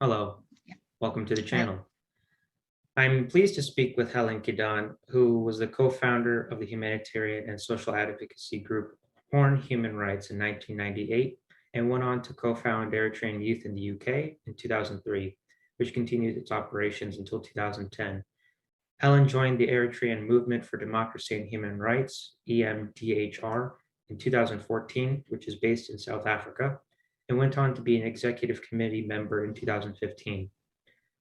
Hello, welcome to the Hi. channel. I'm pleased to speak with Helen Kidan, who was the co-founder of the humanitarian and social advocacy group Horn Human Rights in 1998 and went on to co-found Eritrean Youth in the UK in 2003, which continued its operations until 2010. Helen joined the Eritrean Movement for Democracy and Human Rights, EMDHR, in 2014, which is based in South Africa, and went on to be an executive committee member in 2015.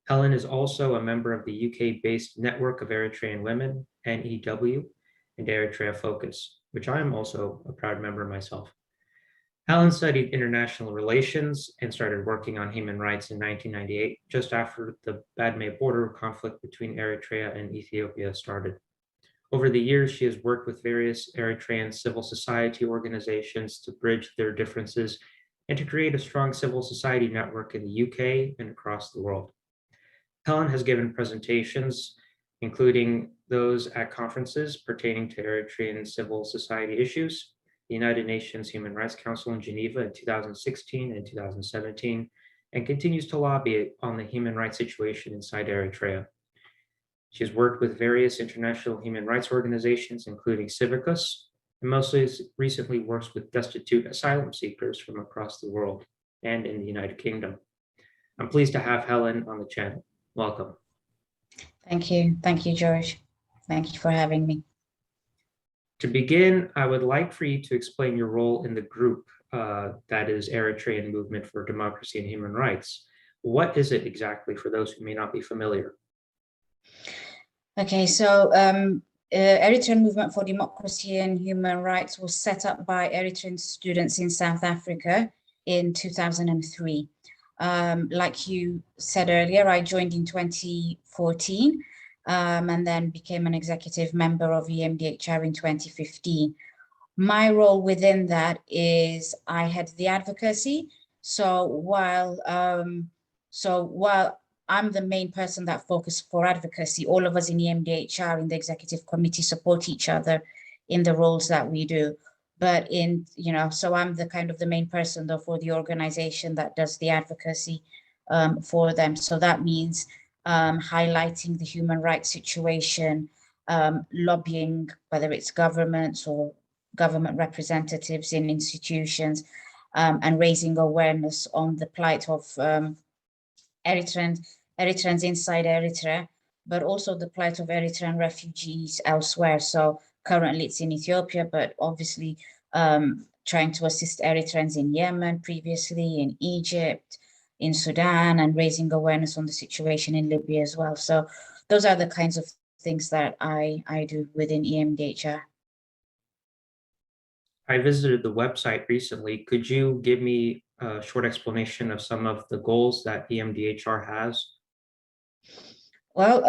Helen is also a member of the UK-based Network of Eritrean Women, NEW, and Eritrea Focus, which I am also a proud member myself. Helen studied international relations and started working on human rights in 1998, just after the Badme border conflict between Eritrea and Ethiopia started. Over the years, she has worked with various Eritrean civil society organizations to bridge their differences and to create a strong civil society network in the UK and across the world. Helen has given presentations, including those at conferences pertaining to Eritrean civil society issues, the United Nations Human Rights Council in Geneva in 2016 and 2017, and continues to lobby on the human rights situation inside Eritrea. She has worked with various international human rights organizations, including Civicus, and most recently works with destitute asylum seekers from across the world and in the United Kingdom. I'm pleased to have Helen on the channel. Welcome. Thank you. Thank you, George. Thank you for having me. To begin, I would like for you to explain your role in the group that is Eritrean Movement for Democracy and Human Rights. What is it exactly for those who may not be familiar? Okay, so Eritrean Movement for Democracy and Human Rights was set up by Eritrean students in South Africa in 2003. Like you said earlier, I joined in 2014 and then became an executive member of EMDHR in 2015. My role within that is I head the advocacy. So while I'm the main person that focuses for advocacy, all of us in EMDHR in the executive committee support each other in the roles that we do. But so I'm the kind of the main person though for the organization that does the advocacy for them. So that means highlighting the human rights situation, lobbying, whether it's governments or government representatives in institutions, and raising awareness on the plight of Eritreans inside Eritrea, but also the plight of Eritrean refugees elsewhere. So currently it's in Ethiopia, but obviously trying to assist Eritreans in Yemen, previously in Egypt, in Sudan, and raising awareness on the situation in Libya as well. So those are the kinds of things that I do within EMDHR. I visited the website recently. Could you give me a short explanation of some of the goals that EMDHR has? Well,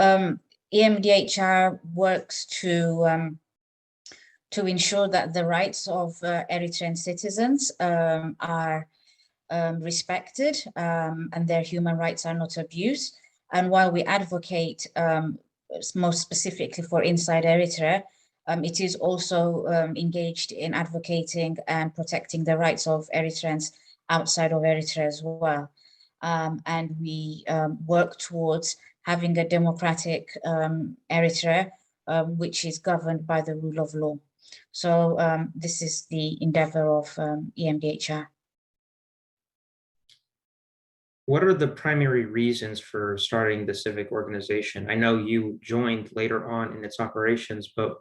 EMDHR works to ensure that the rights of Eritrean citizens are respected and their human rights are not abused. And while we advocate most specifically for inside Eritrea, it is also engaged in advocating and protecting the rights of Eritreans outside of Eritrea as well. And we work towards having a democratic Eritrea, which is governed by the rule of law. So this is the endeavor of EMDHR. What are the primary reasons for starting the civic organization? I know you joined later on in its operations, but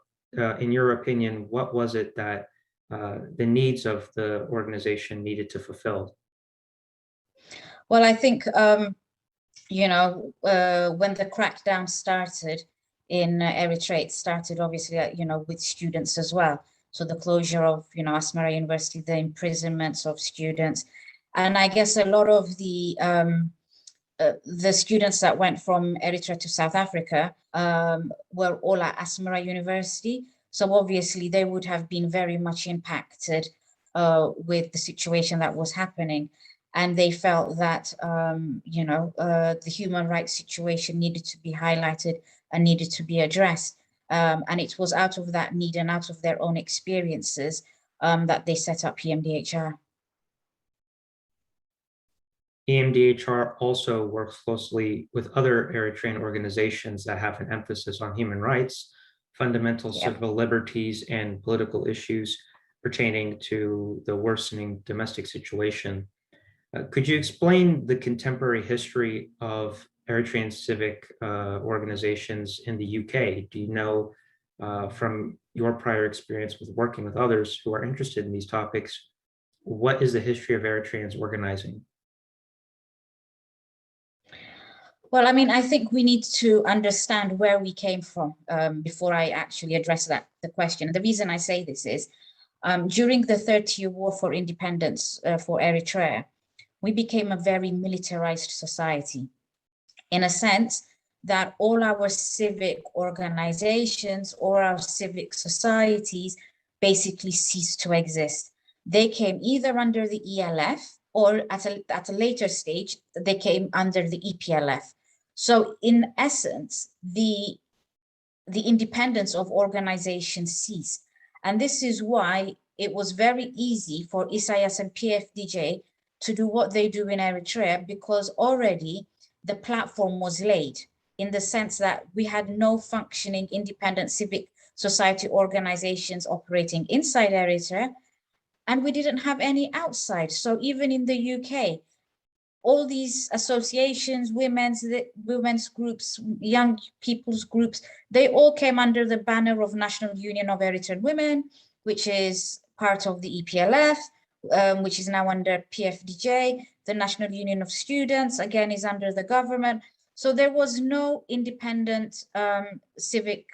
in your opinion, what was it that the needs of the organization needed to fulfill? Well, I think, when the crackdown started in Eritrea, it started obviously, with students as well. So the closure of, Asmara University, the imprisonments of students. And I guess a lot of the students that went from Eritrea to South Africa were all at Asmara University. So obviously they would have been very much impacted with the situation that was happening. And they felt that, the human rights situation needed to be highlighted and needed to be addressed. And it was out of that need and out of their own experiences that they set up EMDHR. EMDHR also works closely with other Eritrean organizations that have an emphasis on human rights, fundamental Yep. civil liberties, and political issues pertaining to the worsening domestic situation. Could you explain the contemporary history of Eritrean civic organizations in the UK? Do you know from your prior experience with working with others who are interested in these topics, what is the history of Eritreans organizing? Well, I mean, I think we need to understand where we came from before I actually address the question. The reason I say this is during the 30-year war for independence for Eritrea, we became a very militarized society in a sense that all our civic organizations or our civic societies basically ceased to exist. They came either under the ELF or at a later stage, they came under the EPLF. So in essence, the independence of organizations ceased. And this is why it was very easy for Isaias and PFDJ to do what they do in Eritrea, because already the platform was laid in the sense that we had no functioning independent civic society organizations operating inside Eritrea, and we didn't have any outside. So even in the UK, all these associations, women's groups, young people's groups, they all came under the banner of National Union of Eritrean Women, which is part of the EPLF, which is now under PFDJ. The National Union of Students, again, is under the government. So there was no independent civic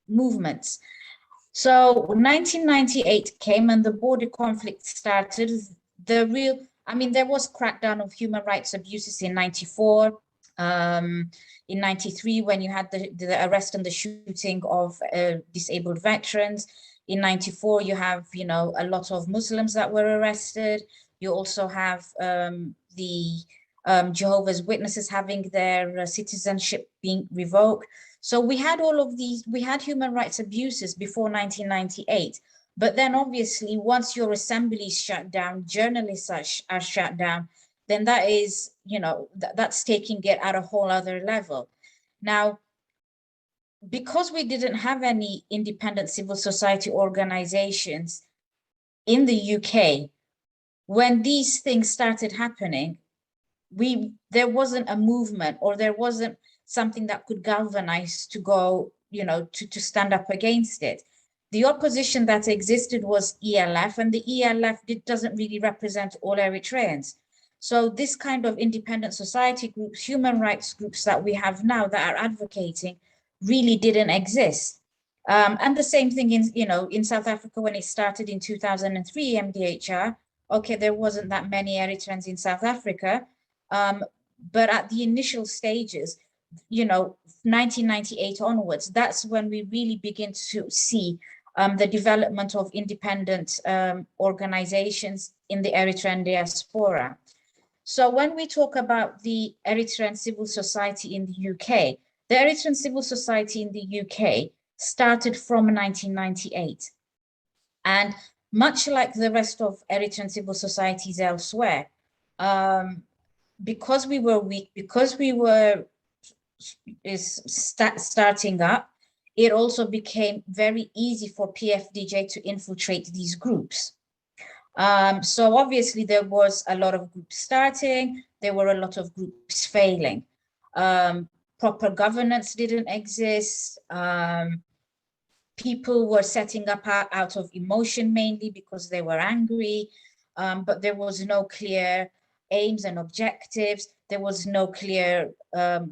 movements. So 1998 came and the border conflict started. There was crackdown of human rights abuses in 94, in 93 when you had the arrest and the shooting of disabled veterans. In 94, you have, a lot of Muslims that were arrested. You also have the Jehovah's Witnesses having their citizenship being revoked. So we had all of these, we had human rights abuses before 1998. But then obviously, once your assembly is shut down, journalists are shut down, then that is, that's taking it at a whole other level. Now, because we didn't have any independent civil society organizations in the UK, when these things started happening, there wasn't a movement, or there wasn't something that could galvanize to go, to stand up against it. The opposition that existed was ELF, and the ELF doesn't really represent all Eritreans. So this kind of independent society groups, human rights groups that we have now that are advocating really didn't exist. And the same thing in South Africa when it started in 2003, MDHR. Okay, there wasn't that many Eritreans in South Africa, but at the initial stages, 1998 onwards, that's when we really begin to see the development of independent organizations in the Eritrean diaspora. So when we talk about the Eritrean civil society in the UK, the Eritrean civil society in the UK started from 1998. And much like the rest of Eritrean civil societies elsewhere, because we were weak, because we were starting up, it also became very easy for PFDJ to infiltrate these groups. So obviously there was a lot of groups starting, there were a lot of groups failing. Proper governance didn't exist. People were setting up out of emotion mainly because they were angry, but there was no clear aims and objectives. There was no clear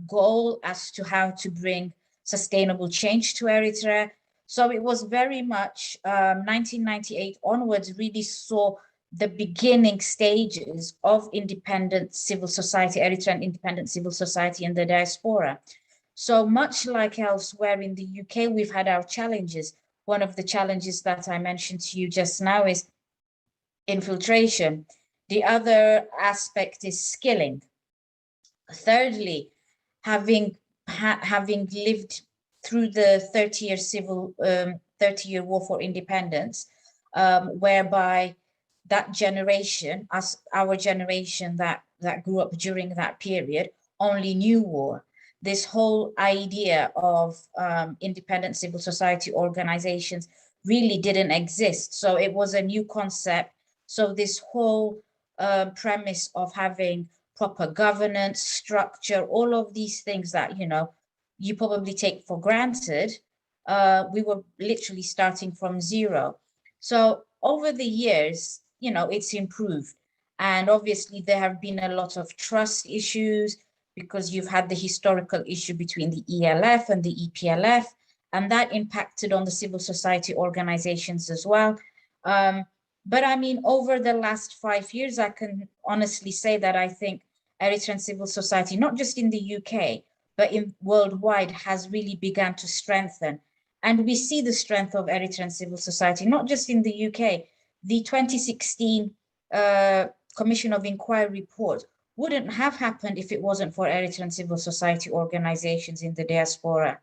goal as to how to bring sustainable change to Eritrea. So it was very much 1998 onwards really saw the beginning stages of independent civil society, Eritrean independent civil society in the diaspora. So much like elsewhere in the UK, we've had our challenges. One of the challenges that I mentioned to you just now is infiltration. The other aspect is skilling. Thirdly, having lived through the 30-year war for independence, whereby that generation, our generation that that grew up during that period only knew war. This whole idea of independent civil society organizations really didn't exist. So it was a new concept. So this whole premise of having proper governance, structure, all of these things that, you know, you probably take for granted, we were literally starting from zero. So over the years, you know, it's improved. And obviously there have been a lot of trust issues because you've had the historical issue between the ELF and the EPLF, and that impacted on the civil society organizations as well. But I mean, over the last 5 years, I can honestly say that I think Eritrean civil society, not just in the UK, but in worldwide, has really begun to strengthen. And we see the strength of Eritrean civil society, not just in the UK. The 2016 Commission of Inquiry report wouldn't have happened if it wasn't for Eritrean civil society organizations in the diaspora.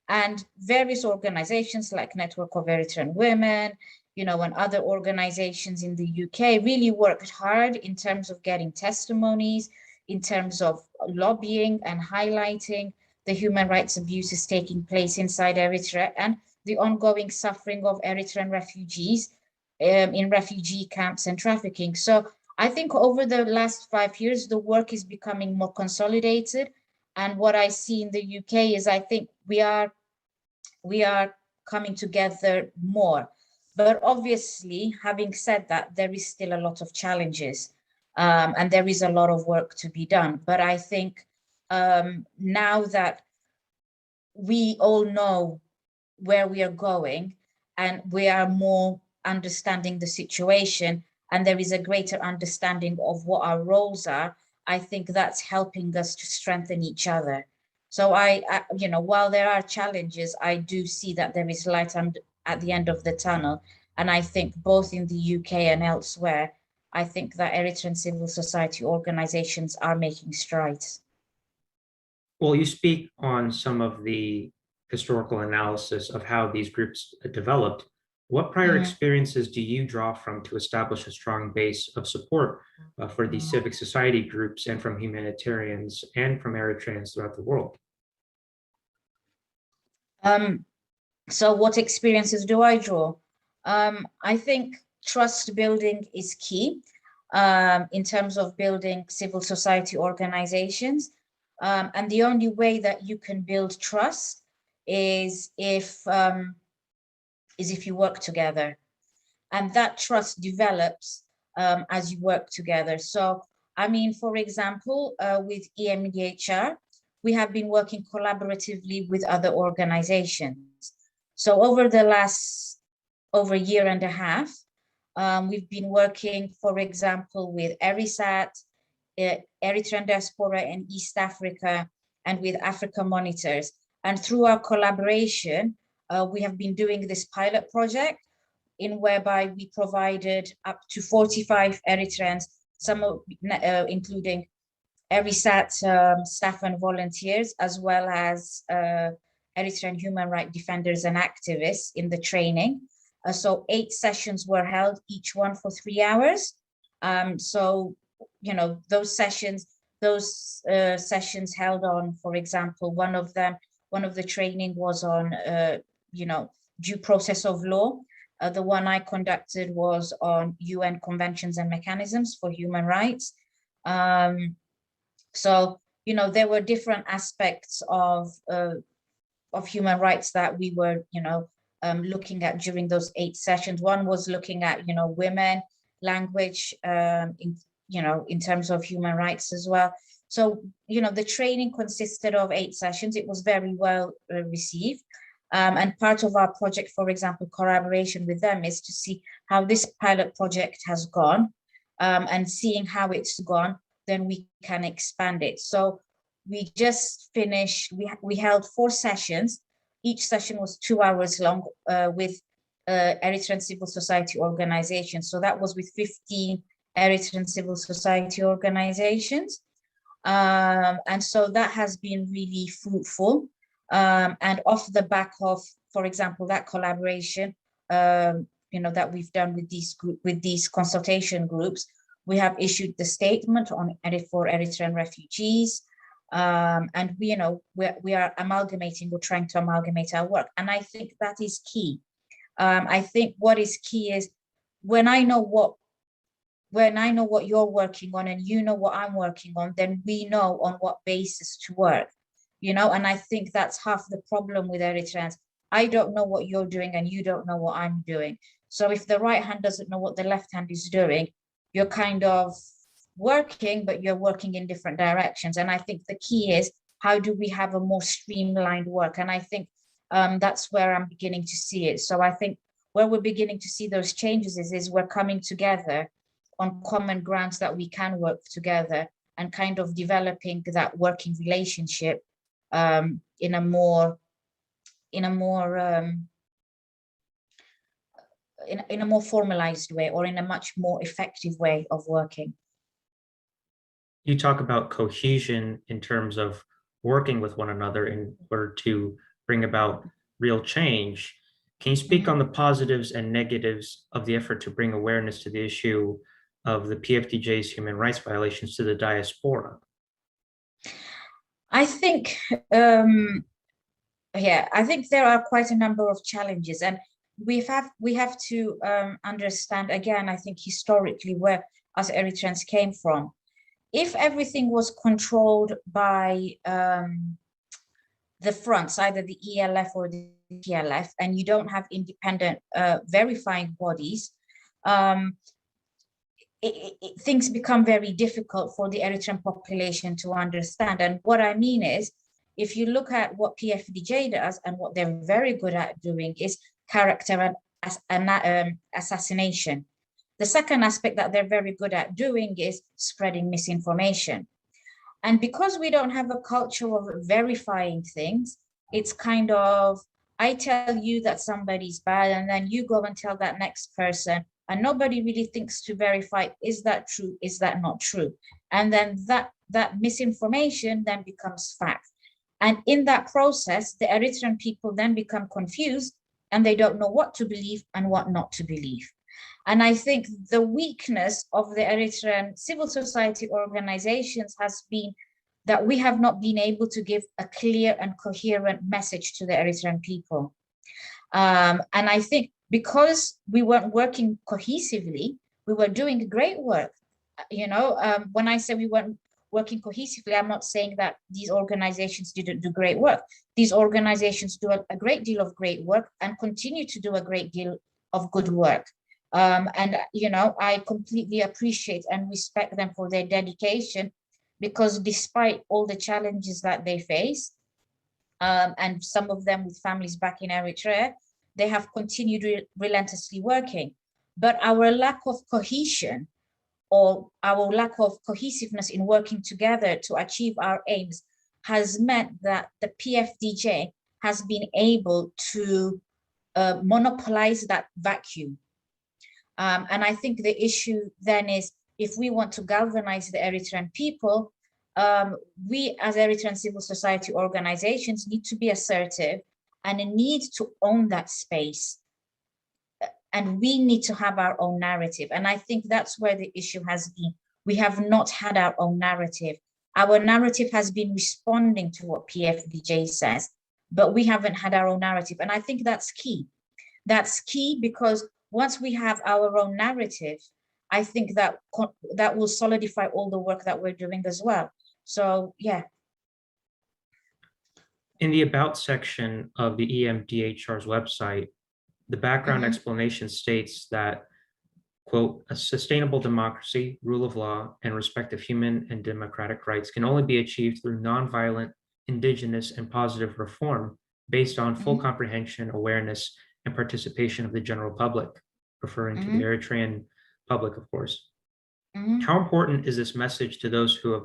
And various organizations like Network of Eritrean Women, you know, and other organizations in the UK really worked hard in terms of getting testimonies, in terms of lobbying and highlighting the human rights abuses taking place inside Eritrea and the ongoing suffering of Eritrean refugees in refugee camps and trafficking. So I think over the last 5 years, the work is becoming more consolidated. And what I see in the UK is I think we are coming together more. But obviously, having said that, there is still a lot of challenges and there is a lot of work to be done. But I think now that we all know where we are going and we are more understanding the situation and there is a greater understanding of what our roles are, I think that's helping us to strengthen each other. So I you know, while there are challenges, I do see that there is light at the end of the tunnel. And I think both in the UK and elsewhere, I think that Eritrean civil society organizations are making strides. Well, you speak on some of the historical analysis of how these groups developed. What prior experiences do you draw from to establish a strong base of support for these civic society groups and from humanitarians and from Eritreans throughout the world? So what experiences do I draw? I think trust building is key in terms of building civil society organizations. And the only way that you can build trust is if you work together. And that trust develops as you work together. So, I mean, for example, with EMDHR, we have been working collaboratively with other organizations. So over the last, over a year and a half, we've been working, for example, with ERISAT, Eritrean diaspora in East Africa, and with Africa Monitors. And through our collaboration, we have been doing this pilot project in whereby we provided up to 45 Eritreans, some including ERISAT staff and volunteers, as well as Eritrean human rights defenders and activists in the training. So 8 sessions were held, each one for 3 hours. So, you know, those sessions held on, for example, one of the training was on, you know, due process of law. The one I conducted was on UN conventions and mechanisms for human rights. So, you know, there were different aspects of human rights that we were, you know, looking at during those 8 sessions. One was looking at, you know, women, language, you know, in terms of human rights as well. So, you know, the training consisted of 8 sessions. It was very well received. And part of our project, for example, collaboration with them, is to see how this pilot project has gone, and seeing how it's gone, then we can expand it. So we just finished, we held 4 sessions. Each session was 2 hours long with Eritrean civil society organizations. So that was with 15 Eritrean civil society organizations. And so that has been really fruitful. And off the back of, for example, that collaboration, you know, that we've done with these consultation groups, We have issued the statement on for Eritrean refugees. And we are amalgamating, we're trying to amalgamate our work. And I think that is key. I think what is key is when I know what you're working on and you know what I'm working on, then we know on what basis to work, and I think that's half the problem with Eritreans. I don't know what you're doing and you don't know what I'm doing. So if the right hand doesn't know what the left hand is doing, you're kind of working, but you're working in different directions. And I think the key is, how do we have a more streamlined work? And I think that's where I'm beginning to see it. So I think where we're beginning to see those changes is we're coming together on common grounds that we can work together and kind of developing that working relationship in a more formalized way, or in a much more effective way of working. You talk about cohesion in terms of working with one another in order to bring about real change. Can you speak on the positives and negatives of the effort to bring awareness to the issue of the PFDJ's human rights violations to the diaspora? I think, I think there are quite a number of challenges, and we have to understand, again, I think historically where us Eritreans came from. If everything was controlled by the fronts, either the ELF or the TLF, and you don't have independent verifying bodies, things become very difficult for the Eritrean population to understand. And what I mean is, if you look at what PFDJ does, and what they're very good at doing is character and assassination. The second aspect that they're very good at doing is spreading misinformation. And because we don't have a culture of verifying things, it's kind of, I tell you that somebody's bad, and then you go and tell that next person, and nobody really thinks to verify, is that true, is that not true? And then that misinformation then becomes fact. And in that process, the Eritrean people then become confused, and they don't know what to believe and what not to believe. And I think the weakness of the Eritrean civil society organizations has been that we have not been able to give a clear and coherent message to the Eritrean people. And I think because we weren't working cohesively, we were doing great work. When I say we weren't working cohesively, I'm not saying that these organizations didn't do great work. These organizations do a great deal of great work and continue to do a great deal of good work. And I completely appreciate and respect them for their dedication, because despite all the challenges that they face, and some of them with families back in Eritrea, they have continued relentlessly working. But our lack of cohesion, or our lack of cohesiveness in working together to achieve our aims, has meant that the PFDJ has been able to monopolize that vacuum. And I think the issue then is, if we want to galvanize the Eritrean people, we as Eritrean civil society organizations need to be assertive and need to own that space. And we need to have our own narrative. And I think that's where the issue has been. We have not had our own narrative. Our narrative has been responding to what PFDJ says, but we haven't had our own narrative. And I think that's key. That's key, because once we have our own narrative, I think that will solidify all the work that we're doing as well. So, yeah. In the About section of the EMDHR's website, the background explanation states that, quote, a sustainable democracy, rule of law, and respect of human and democratic rights can only be achieved through nonviolent, indigenous, and positive reform based on full comprehension, awareness, and participation of the general public, referring to the Eritrean public, of course. How important is this message to those who have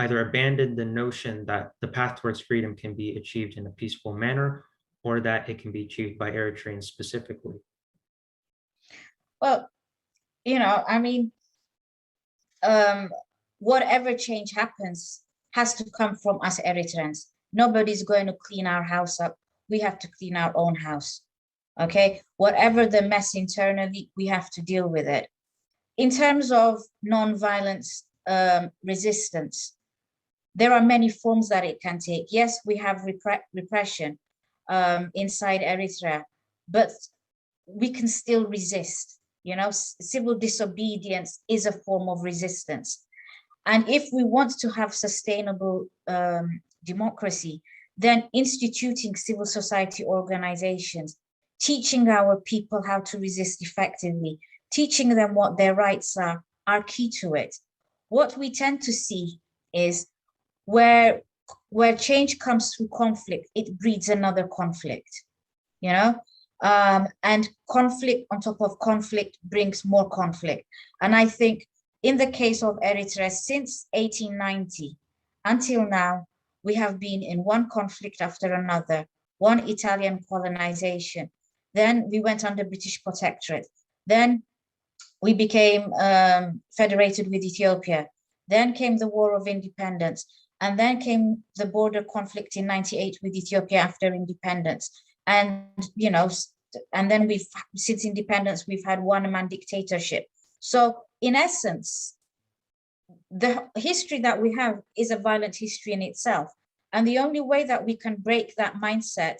either abandoned the notion that the path towards freedom can be achieved in a peaceful manner, or that it can be achieved by Eritreans specifically? Well, whatever change happens has to come from us Eritreans. Nobody's going to clean our house up. We have to clean our own house. Okay, whatever the mess internally, we have to deal with it. in terms of non-violence resistance, there are many forms that it can take. Yes, we have repression inside Eritrea, but we can still resist. You know, civil disobedience is a form of resistance. And if we want to have sustainable democracy, then instituting civil society organizations, teaching our people how to resist effectively, teaching them what their rights are key to it. What we tend to see is where change comes through conflict, it breeds another conflict, you know? And conflict on top of conflict brings more conflict. And I think in the case of Eritrea, since 1890 until now, we have been in one conflict after another, one Italian colonization. Then we went under British protectorate. Then we became federated with Ethiopia. Then came the War of Independence. And then came the border conflict in 98 with Ethiopia after independence. And, you know, and then since independence, we've had one-man dictatorship. So in essence, the history that we have is a violent history in itself. And the only way that we can break that mindset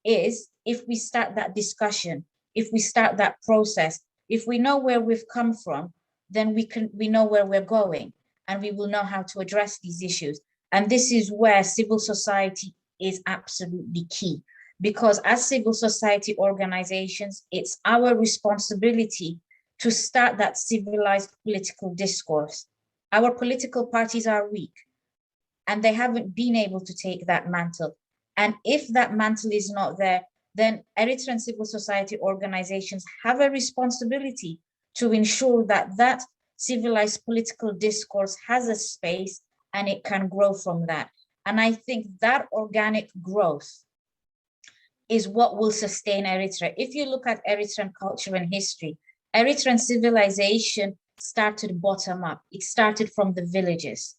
is if we start that discussion, if we start that process, if we know where we've come from, then we know where we're going, and we will know how to address these issues. And this is where civil society is absolutely key, because as civil society organizations, it's our responsibility to start that civilized political discourse. Our political parties are weak, and they haven't been able to take that mantle. And if that mantle is not there, then Eritrean civil society organizations have a responsibility to ensure that that civilized political discourse has a space and it can grow from that. And I think that organic growth is what will sustain Eritrea. If you look at Eritrean culture and history, Eritrean civilization started bottom up. It started from the villages.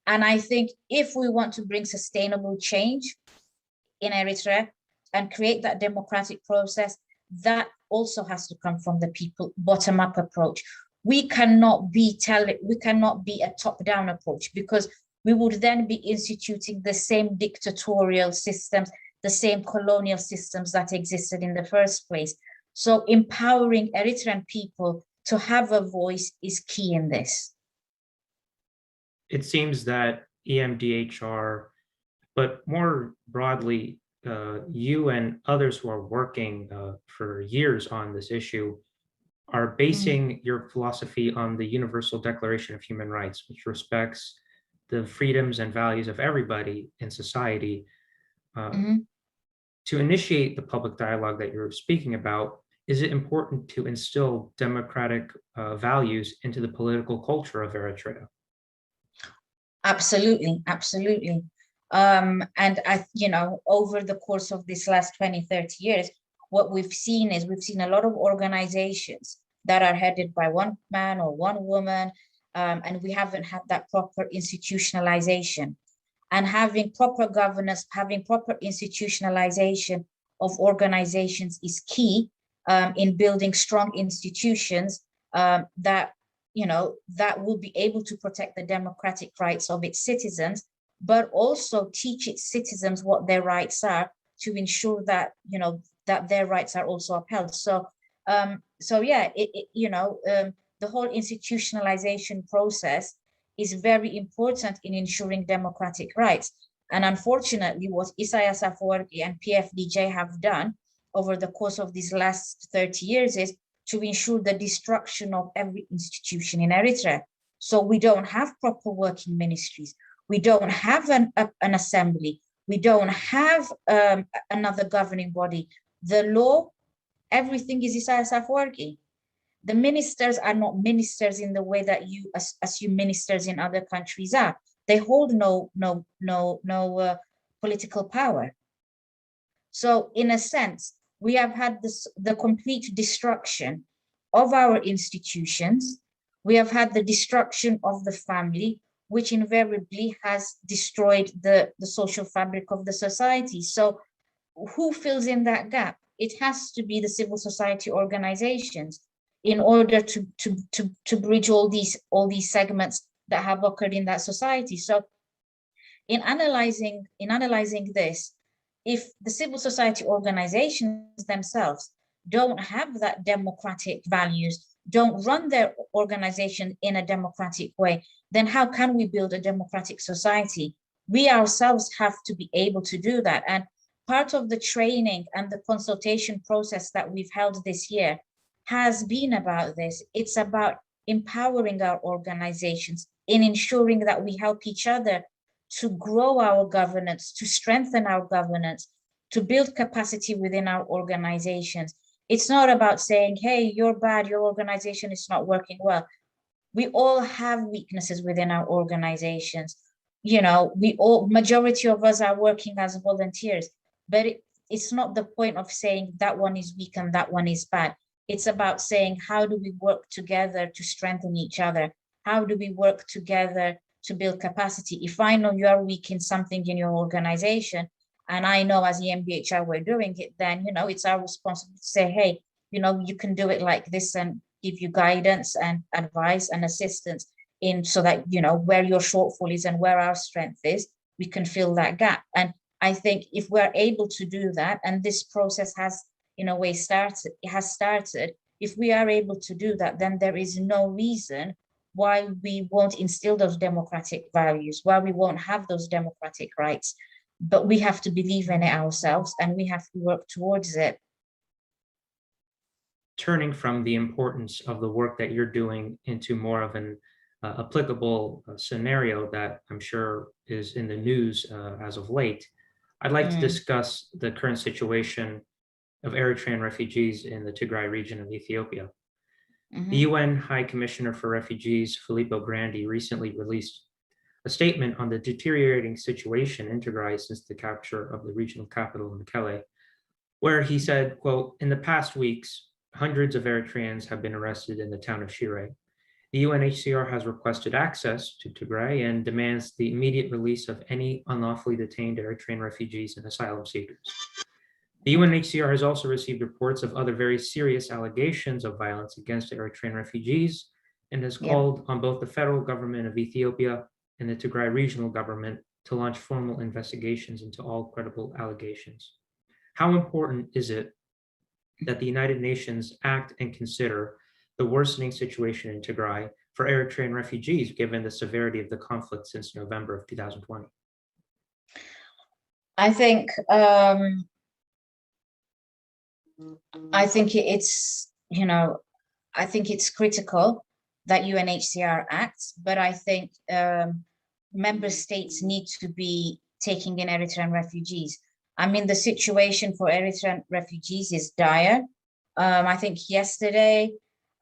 And I think if we want to bring sustainable change in Eritrea and create that democratic process, that also has to come from the people, bottom up approach. We cannot be a top-down approach, because we would then be instituting the same dictatorial systems, the same colonial systems that existed in the first place. So empowering Eritrean people to have a voice is key in this. It seems that EMDHR, but more broadly, you and others who are working for years on this issue are basing your philosophy on the Universal Declaration of Human Rights, which respects the freedoms and values of everybody in society. To initiate the public dialogue that you're speaking about, is it important to instill democratic values into the political culture of Eritrea? Absolutely, absolutely. And over the course of this last 20, 30 years, what we've seen a lot of organizations that are headed by one man or one woman, and we haven't had that proper institutionalization. And having proper governance, having proper institutionalization of organizations is key in building strong institutions that will be able to protect the democratic rights of its citizens, but also teach its citizens what their rights are to ensure that, that their rights are also upheld. So, the whole institutionalization process is very important in ensuring democratic rights. And unfortunately, what Isaias Afwerki and PFDJ have done over the course of these last 30 years is to ensure the destruction of every institution in Eritrea. So we don't have proper working ministries. We don't have an assembly. We don't have another governing body. The law, everything is Isaias Afwerki. The ministers are not ministers in the way that you assume ministers in other countries are. They hold no political power. So in a sense, we have had the complete destruction of our institutions. We have had the destruction of the family, which invariably has destroyed the social fabric of the society. So who fills in that gap? It has to be the civil society organizations. in order to bridge all these segments that have occurred in that society. So in analyzing this, if the civil society organizations themselves don't have that democratic values, don't run their organization in a democratic way, then how can we build a democratic society? We ourselves have to be able to do that. And part of the training and the consultation process that we've held this year has been about this. It's about empowering our organizations in ensuring that we help each other to grow our governance, to strengthen our governance, to build capacity within our organizations. It's not about saying, hey, you're bad, your organization is not working well. We all have weaknesses within our organizations. You know, majority of us are working as volunteers, but it's not the point of saying that one is weak and that one is bad. It's about saying, how do we work together to strengthen each other? How do we work together to build capacity? If I know you are weak in something in your organization, and I know as EMDHR we're doing it, then, you know, it's our responsibility to say, hey, you know, you can do it like this, and give you guidance and advice and assistance in, so that, you know, where your shortfall is and where our strength is, we can fill that gap. And I think if we're able to do that, and this process has in a way started, if we are able to do that, then there is no reason why we won't instill those democratic values, why we won't have those democratic rights. But we have to believe in it ourselves, and we have to work towards it. Turning from the importance of the work that you're doing into more of an applicable scenario that I'm sure is in the news as of late, I'd like to discuss the current situation of Eritrean refugees in the Tigray region of Ethiopia. The UN High Commissioner for Refugees, Filippo Grandi, recently released a statement on the deteriorating situation in Tigray since the capture of the regional capital, Mekelle, where he said, quote, "In the past weeks, hundreds of Eritreans have been arrested in the town of Shire. The UNHCR has requested access to Tigray and demands the immediate release of any unlawfully detained Eritrean refugees and asylum seekers. The UNHCR has also received reports of other very serious allegations of violence against Eritrean refugees and has called on both the federal government of Ethiopia and the Tigray regional government to launch formal investigations into all credible allegations. How important is it that the United Nations act and consider the worsening situation in Tigray for Eritrean refugees, given the severity of the conflict since November of 2020? I think it's, you know, I think it's critical that UNHCR acts, but I think member states need to be taking in Eritrean refugees. I mean, the situation for Eritrean refugees is dire. I think yesterday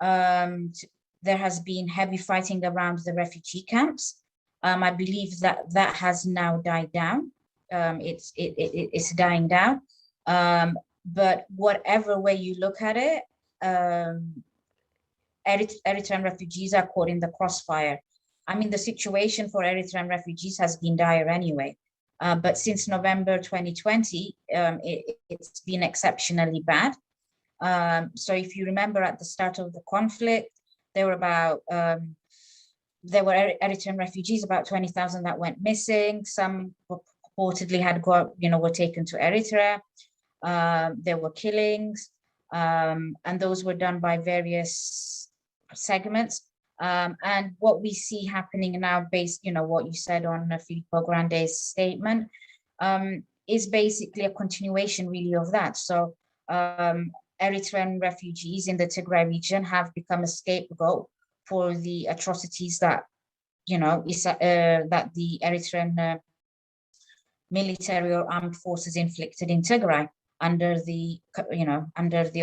there has been heavy fighting around the refugee camps. I believe that has now died down. It's dying down. But whatever way you look at it, Eritrean refugees are caught in the crossfire. I mean, the situation for Eritrean refugees has been dire anyway. But since November 2020, it's been exceptionally bad. So if you remember at the start of the conflict, there were Eritrean refugees, about 20,000 that went missing. Some reportedly had were taken to Eritrea. There were killings, and those were done by various segments. And what we see happening now, based, what you said on Filippo Grandi's statement, is basically a continuation really of that. So Eritrean refugees in the Tigray region have become a scapegoat for the atrocities that, that the Eritrean military or armed forces inflicted in Tigray under the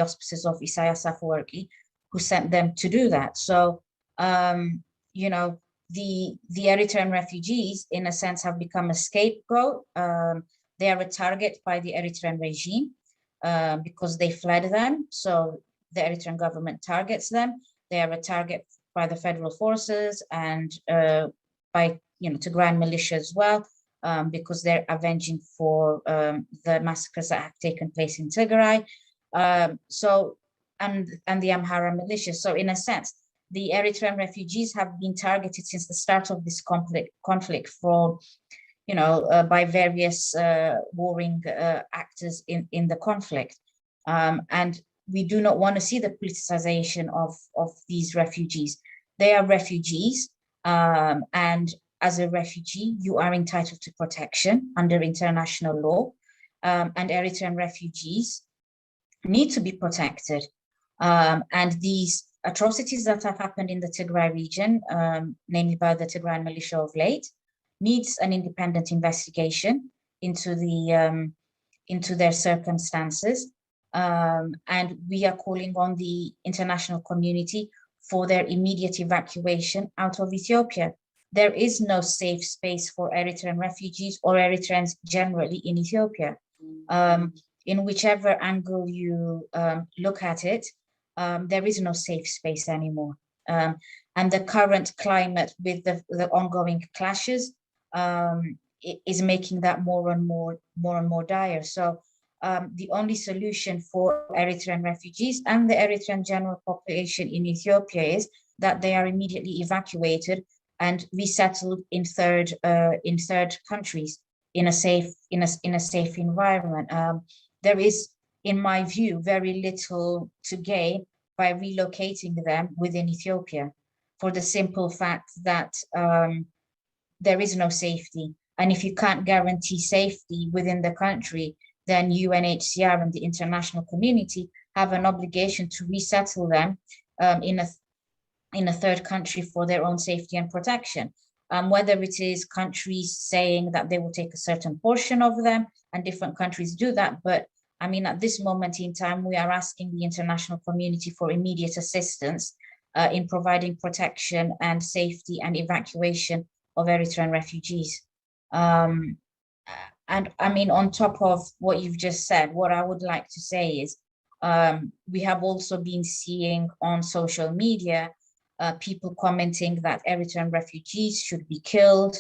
auspices of Isaias Afwerki, who sent them to do that. So, the Eritrean refugees, in a sense, have become a scapegoat. They are a target by the Eritrean regime because they fled them. So the Eritrean government targets them. They are a target by the federal forces and by Tigray militia as well, because they're avenging for the massacres that have taken place in Tigray. So the Amhara militia. So in a sense, the Eritrean refugees have been targeted since the start of this conflict for, by various warring actors in the conflict. And we do not want to see the politicization of these refugees. They are refugees, and as a refugee, you are entitled to protection under international law, and Eritrean refugees need to be protected. And these atrocities that have happened in the Tigray region, namely by the Tigray militia of late, needs an independent investigation into their circumstances. And we are calling on the international community for their immediate evacuation out of Ethiopia. There is no safe space for Eritrean refugees or Eritreans generally in Ethiopia. In whichever angle you look at it, there is no safe space anymore. And the current climate with the ongoing clashes is making that more and more dire. So the only solution for Eritrean refugees and the Eritrean general population in Ethiopia is that they are immediately evacuated and resettled in third countries in a safe environment. There is, in my view, very little to gain by relocating them within Ethiopia, for the simple fact that there is no safety. And if you can't guarantee safety within the country, then UNHCR and the international community have an obligation to resettle them in a third country for their own safety and protection. Whether it is countries saying that they will take a certain portion of them, and different countries do that. But I mean, at this moment in time, we are asking the international community for immediate assistance in providing protection and safety and evacuation of Eritrean refugees. And I mean, on top of what you've just said, what I would like to say is we have also been seeing on social media people commenting that Eritrean refugees should be killed.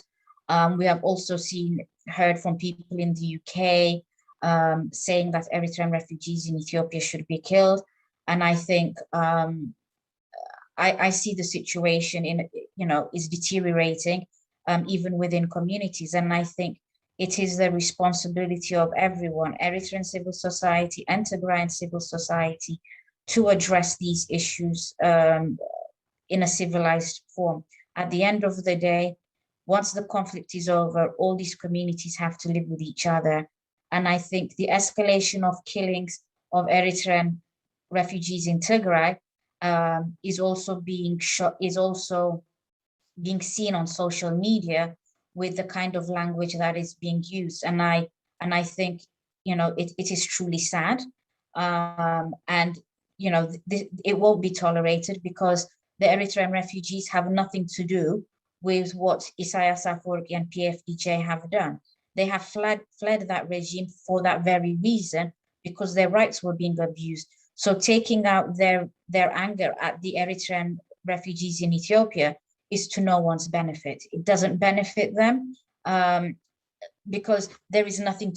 We have also heard from people in the UK saying that Eritrean refugees in Ethiopia should be killed. And I think I see the situation is deteriorating even within communities. And I think it is the responsibility of everyone, Eritrean civil society and Tigrayan civil society, to address these issues in a civilized form. At the end of the day, once the conflict is over, all these communities have to live with each other. And I think the escalation of killings of Eritrean refugees in Tigray is also being seen on social media with the kind of language that is being used. And I think, it is truly sad. And, it won't be tolerated, because the Eritrean refugees have nothing to do with what Isaias Afwerki and PFDJ have done. They have fled that regime for that very reason, because their rights were being abused. So taking out their anger at the Eritrean refugees in Ethiopia is to no one's benefit. It doesn't benefit them because there is nothing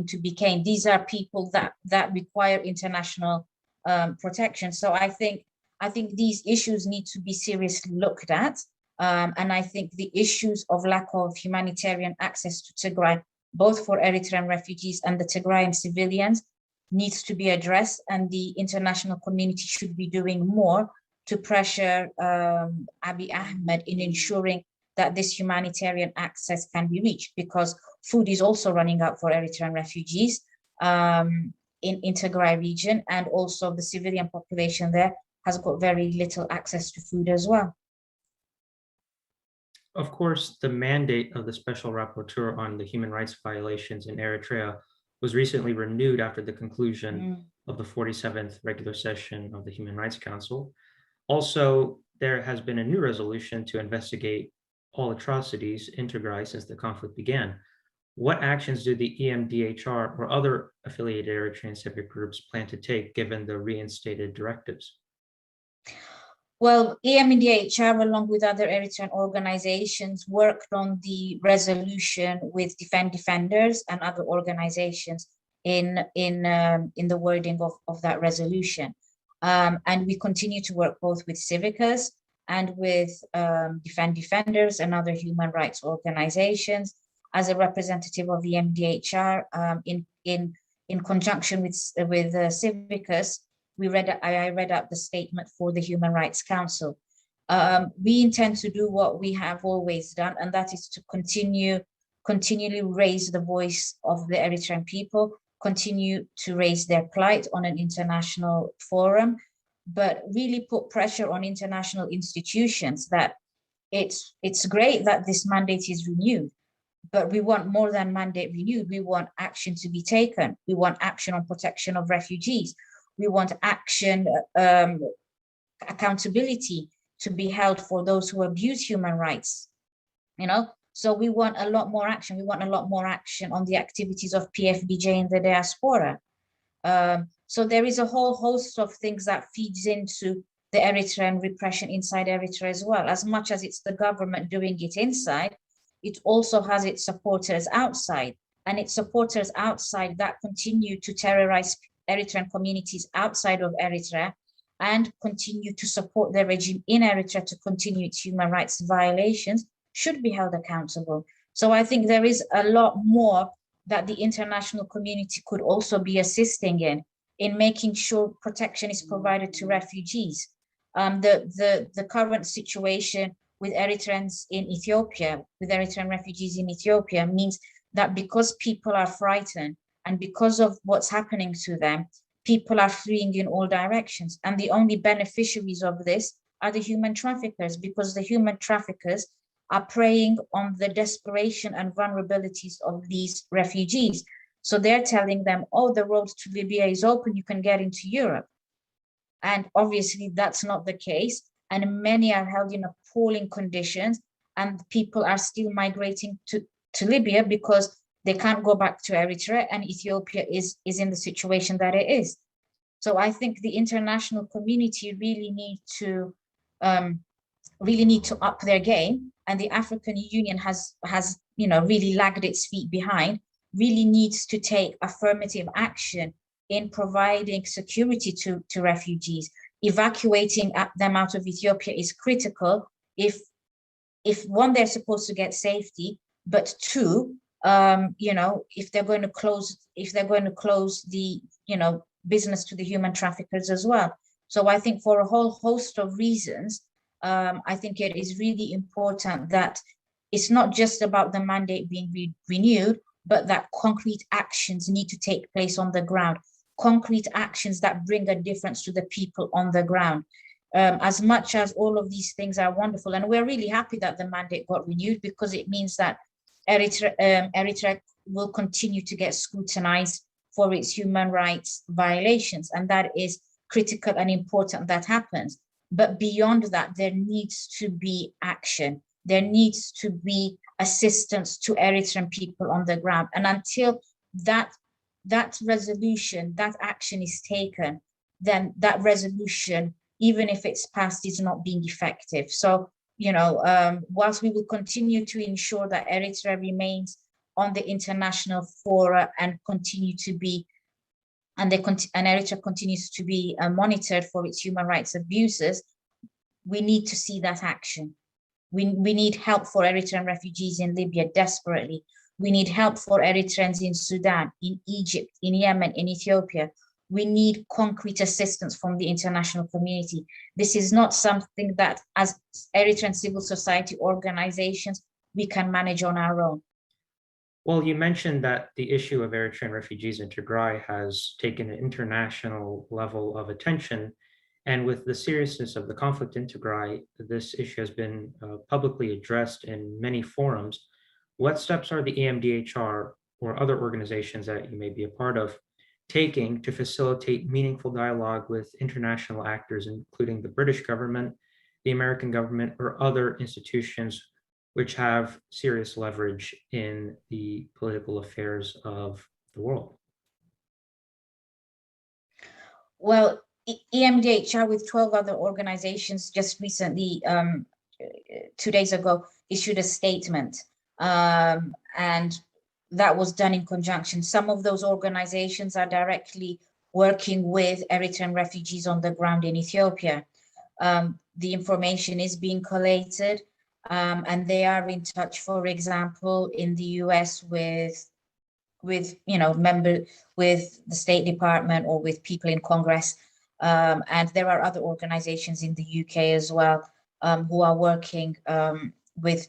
to be gained. These are people that require international protection. So I think these issues need to be seriously looked at. And I think the issues of lack of humanitarian access to Tigray, both for Eritrean refugees and the Tigrayan civilians, needs to be addressed, and the international community should be doing more to pressure Abiy Ahmed in ensuring that this humanitarian access can be reached, because food is also running out for Eritrean refugees in Tigray region, and also the civilian population there has got very little access to food as well. Of course, the mandate of the Special Rapporteur on the human rights violations in Eritrea was recently renewed after the conclusion of the 47th regular session of the Human Rights Council. Also, there has been a new resolution to investigate all atrocities in Tigray since the conflict began. What actions do the EMDHR or other affiliated Eritrean civic groups plan to take given the reinstated directives? Well, EMDHR, along with other Eritrean organizations, worked on the resolution with defenders and other organizations in the wording of that resolution. And we continue to work both with civicers and with defenders and other human rights organizations. As a representative of the MDHR, in conjunction with civicers, I read out the statement for the Human Rights Council. We intend to do what we have always done, and that is to continually raise the voice of the Eritrean people, continue to raise their plight on an international forum, but really put pressure on international institutions that it's great that this mandate is renewed, but we want more than mandate renewed. We want action to be taken. We want action on protection of refugees. We want action, accountability to be held for those who abuse human rights, So we want a lot more action. We want a lot more action on the activities of PFBJ in the diaspora. So there is a whole host of things that feeds into the Eritrean repression inside Eritrea as well. As much as it's the government doing it inside, it also has its supporters outside, and its supporters outside that continue to terrorize Eritrean communities outside of Eritrea and continue to support the regime in Eritrea to continue its human rights violations should be held accountable. So I think there is a lot more that the international community could also be assisting in making sure protection is provided to refugees. The current situation with Eritreans in Ethiopia, with Eritrean refugees in Ethiopia, means that because people are frightened and because of what's happening to them, people are fleeing in all directions. And the only beneficiaries of this are the human traffickers, because the human traffickers are preying on the desperation and vulnerabilities of these refugees. So they're telling them, oh, the road to Libya is open, you can get into Europe. And obviously that's not the case. And many are held in appalling conditions, and people are still migrating to Libya because they can't go back to Eritrea, and Ethiopia is in the situation that it is. So I think the international community really need to up their game, and the African Union has really lagged its feet behind, really needs to take affirmative action in providing security to refugees. Evacuating them out of Ethiopia is critical if one, they're supposed to get safety, but two, if they're going to close the business to the human traffickers as well. So I think for a whole host of reasons, I think it is really important that it's not just about the mandate being renewed, but that concrete actions need to take place on the ground, concrete actions that bring a difference to the people on the ground. As much as all of these things are wonderful, and we're really happy that the mandate got renewed, because it means that Eritrea will continue to get scrutinized for its human rights violations, and that is critical and important that happens. But beyond that, there needs to be action. There needs to be assistance to Eritrean people on the ground. And until that resolution, that action is taken, then that resolution, even if it's passed, is not being effective. So, whilst we will continue to ensure that Eritrea remains on the international fora and continue to be, and Eritrea continues to be monitored for its human rights abuses, we need to see that action. We need help for Eritrean refugees in Libya desperately. We need help for Eritreans in Sudan, in Egypt, in Yemen, in Ethiopia. We need concrete assistance from the international community. This is not something that, as Eritrean civil society organizations, we can manage on our own. Well, you mentioned that the issue of Eritrean refugees in Tigray has taken an international level of attention. And with the seriousness of the conflict in Tigray, this issue has been publicly addressed in many forums. What steps are the EMDHR or other organizations that you may be a part of taking to facilitate meaningful dialogue with international actors, including the British government, the American government, or other institutions which have serious leverage in the political affairs of the world? Well, EMDHR with 12 other organizations just recently, 2 days ago, issued a statement, and that was done in conjunction. Some of those organizations are directly working with Eritrean refugees on the ground in Ethiopia. The information is being collated, and they are in touch, for example, in the US with with the State Department or with people in Congress. And there are other organizations in the UK as well, who are working with,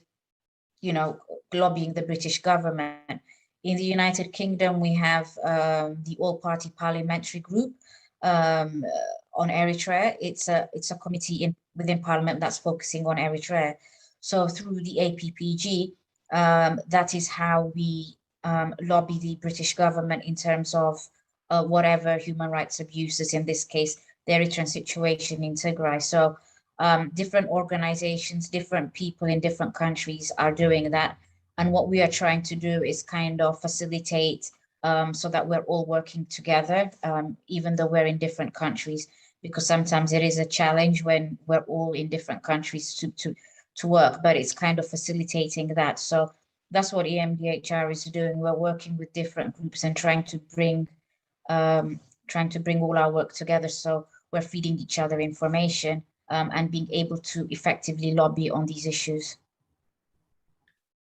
lobbying the British government. In the United Kingdom, we have the All-Party Parliamentary Group on Eritrea. It's a committee within Parliament that's focusing on Eritrea. So through the APPG, that is how we lobby the British government in terms of whatever human rights abuses, in this case, the Eritrean situation in Tigray. So different organizations, different people in different countries are doing that. And what we are trying to do is kind of facilitate so that we're all working together, even though we're in different countries, because sometimes it is a challenge when we're all in different countries to work, but it's kind of facilitating that. So that's what EMDHR is doing. We're working with different groups and trying to bring all our work together. So we're feeding each other information and being able to effectively lobby on these issues.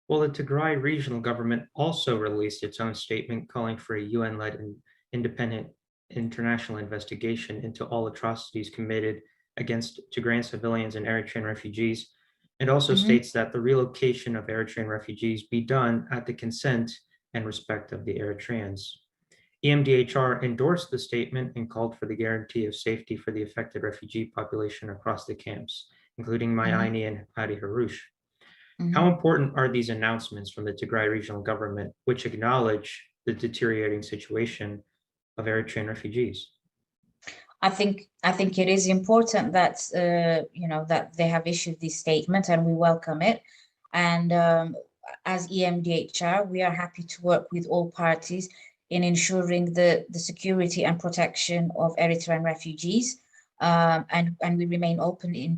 Well, the Tigray regional government also released its own statement calling for a UN-led and independent international investigation into all atrocities committed against Tigrayan civilians and Eritrean refugees, and also states that the relocation of Eritrean refugees be done at the consent and respect of the Eritreans. EMDHR endorsed the statement and called for the guarantee of safety for the affected refugee population across the camps, including Mayani and Hadi Harush. How important are these announcements from the Tigray regional government, which acknowledge the deteriorating situation of Eritrean refugees? I think it is important that that they have issued this statement, and we welcome it. And as EMDHR, we are happy to work with all parties in ensuring the security and protection of Eritrean refugees, and we remain open in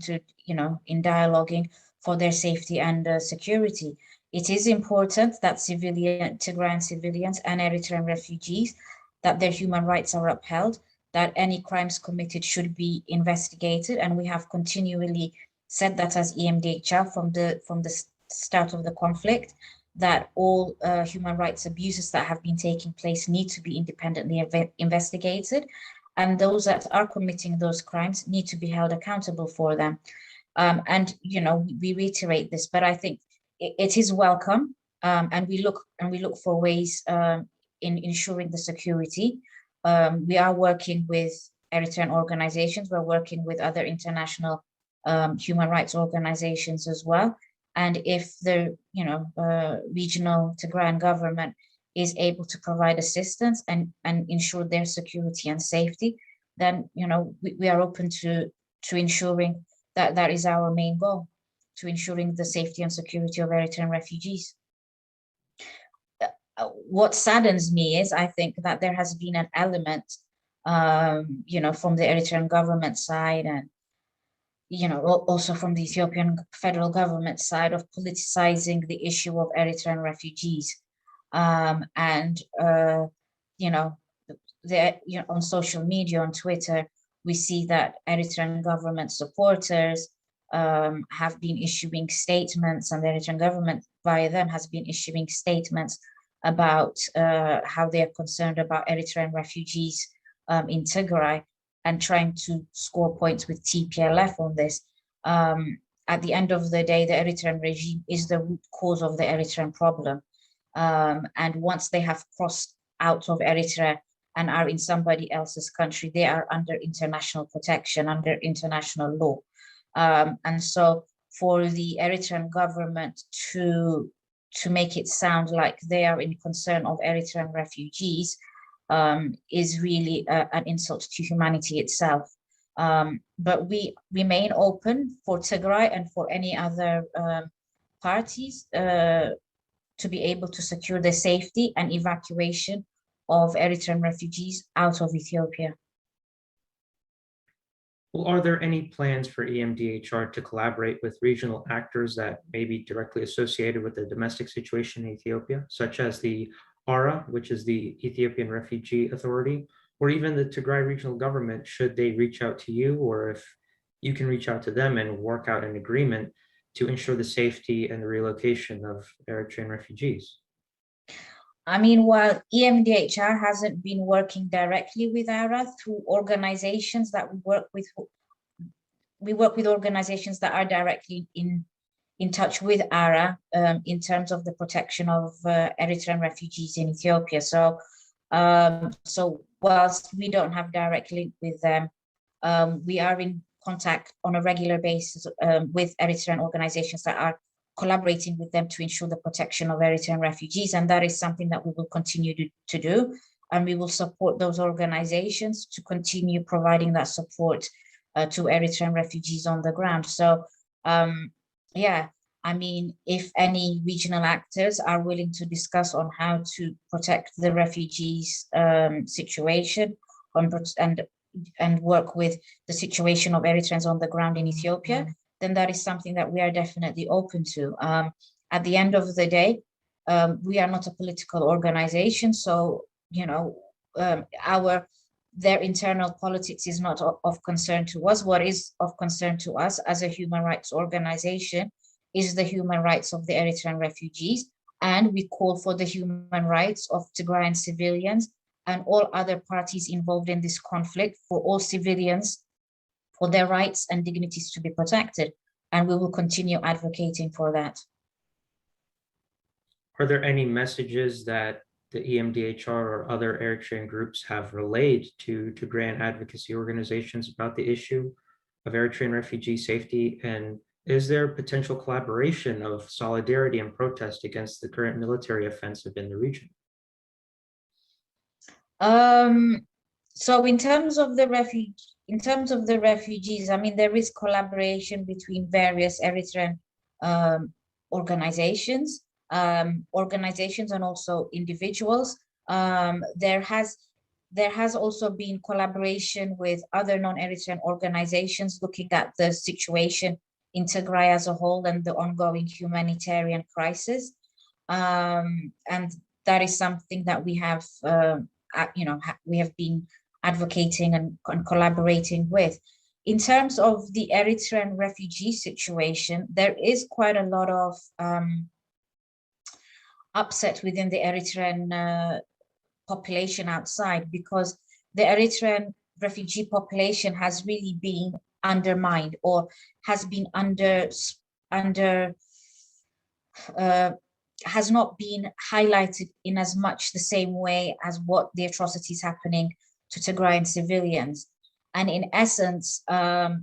dialoguing for their safety and security. It is important that Tigrayan civilians and Eritrean refugees, that their human rights are upheld, that any crimes committed should be investigated, and we have continually said that as EMDHR from the start of the conflict, that all human rights abuses that have been taking place need to be independently investigated, and those that are committing those crimes need to be held accountable for them. And we reiterate this, but I think it is welcome, and we look for ways in ensuring the security. We are working with Eritrean organizations. We're working with other international human rights organizations as well. And if the regional Tigrayan government is able to provide assistance and ensure their security and safety, then we are open to ensuring that is our main goal, to ensuring the safety and security of Eritrean refugees. What saddens me is I think that there has been an element, from the Eritrean government side and, also from the Ethiopian federal government side, of politicizing the issue of Eritrean refugees. On social media, on Twitter, we see that Eritrean government supporters have been issuing statements, and the Eritrean government via them has been issuing statements about how they are concerned about Eritrean refugees in Tigray, and trying to score points with TPLF on this. At the end of the day, the Eritrean regime is the root cause of the Eritrean problem. And once they have crossed out of Eritrea and are in somebody else's country, they are under international protection, under international law. And so for the Eritrean government to make it sound like they are in concern of Eritrean refugees is really an insult to humanity itself. But we remain open for Tigray and for any other parties to be able to secure the safety and evacuation of Eritrean refugees out of Ethiopia. Well, are there any plans for EMDHR to collaborate with regional actors that may be directly associated with the domestic situation in Ethiopia, such as the ARA, which is the Ethiopian Refugee Authority, or even the Tigray regional government, should they reach out to you, or if you can reach out to them and work out an agreement to ensure the safety and the relocation of Eritrean refugees? I mean, while EMDHR hasn't been working directly with ARA, through organizations that we work with organizations that are directly in touch with ARA in terms of the protection of Eritrean refugees in Ethiopia. So whilst we don't have direct link with them, we are in contact on a regular basis with Eritrean organizations that are collaborating with them to ensure the protection of Eritrean refugees. And that is something that we will continue to do. And we will support those organizations to continue providing that support to Eritrean refugees on the ground. So yeah, I mean, if any regional actors are willing to discuss on how to protect the refugees situation and work with the situation of Eritreans on the ground in Ethiopia, then that is something that we are definitely open to. At the end of the day, we are not a political organization, so you know, their internal politics is not of concern to us. What is of concern to us as a human rights organization is the human rights of the Eritrean refugees, and we call for the human rights of Tigrayan civilians and all other parties involved in this conflict, for all civilians, for their rights and dignities to be protected, and we will continue advocating for that. Are there any messages that the EMDHR or other Eritrean groups have relayed to Tigrayan advocacy organizations about the issue of Eritrean refugee safety? And is there potential collaboration of solidarity and protest against the current military offensive in the region? So in terms of the refugees, I mean, there is collaboration between various Eritrean organizations and also individuals. There has also been collaboration with other non-Eritrean organizations looking at the situation in Tigray as a whole and the ongoing humanitarian crisis. And that is something that we have, we have been advocating and collaborating with. In terms of the Eritrean refugee situation, there is quite a lot of upset within the Eritrean population outside, because the Eritrean refugee population has really been undermined, or has been has not been highlighted in as much the same way as what the atrocities happening to Tigrayan civilians. And in essence,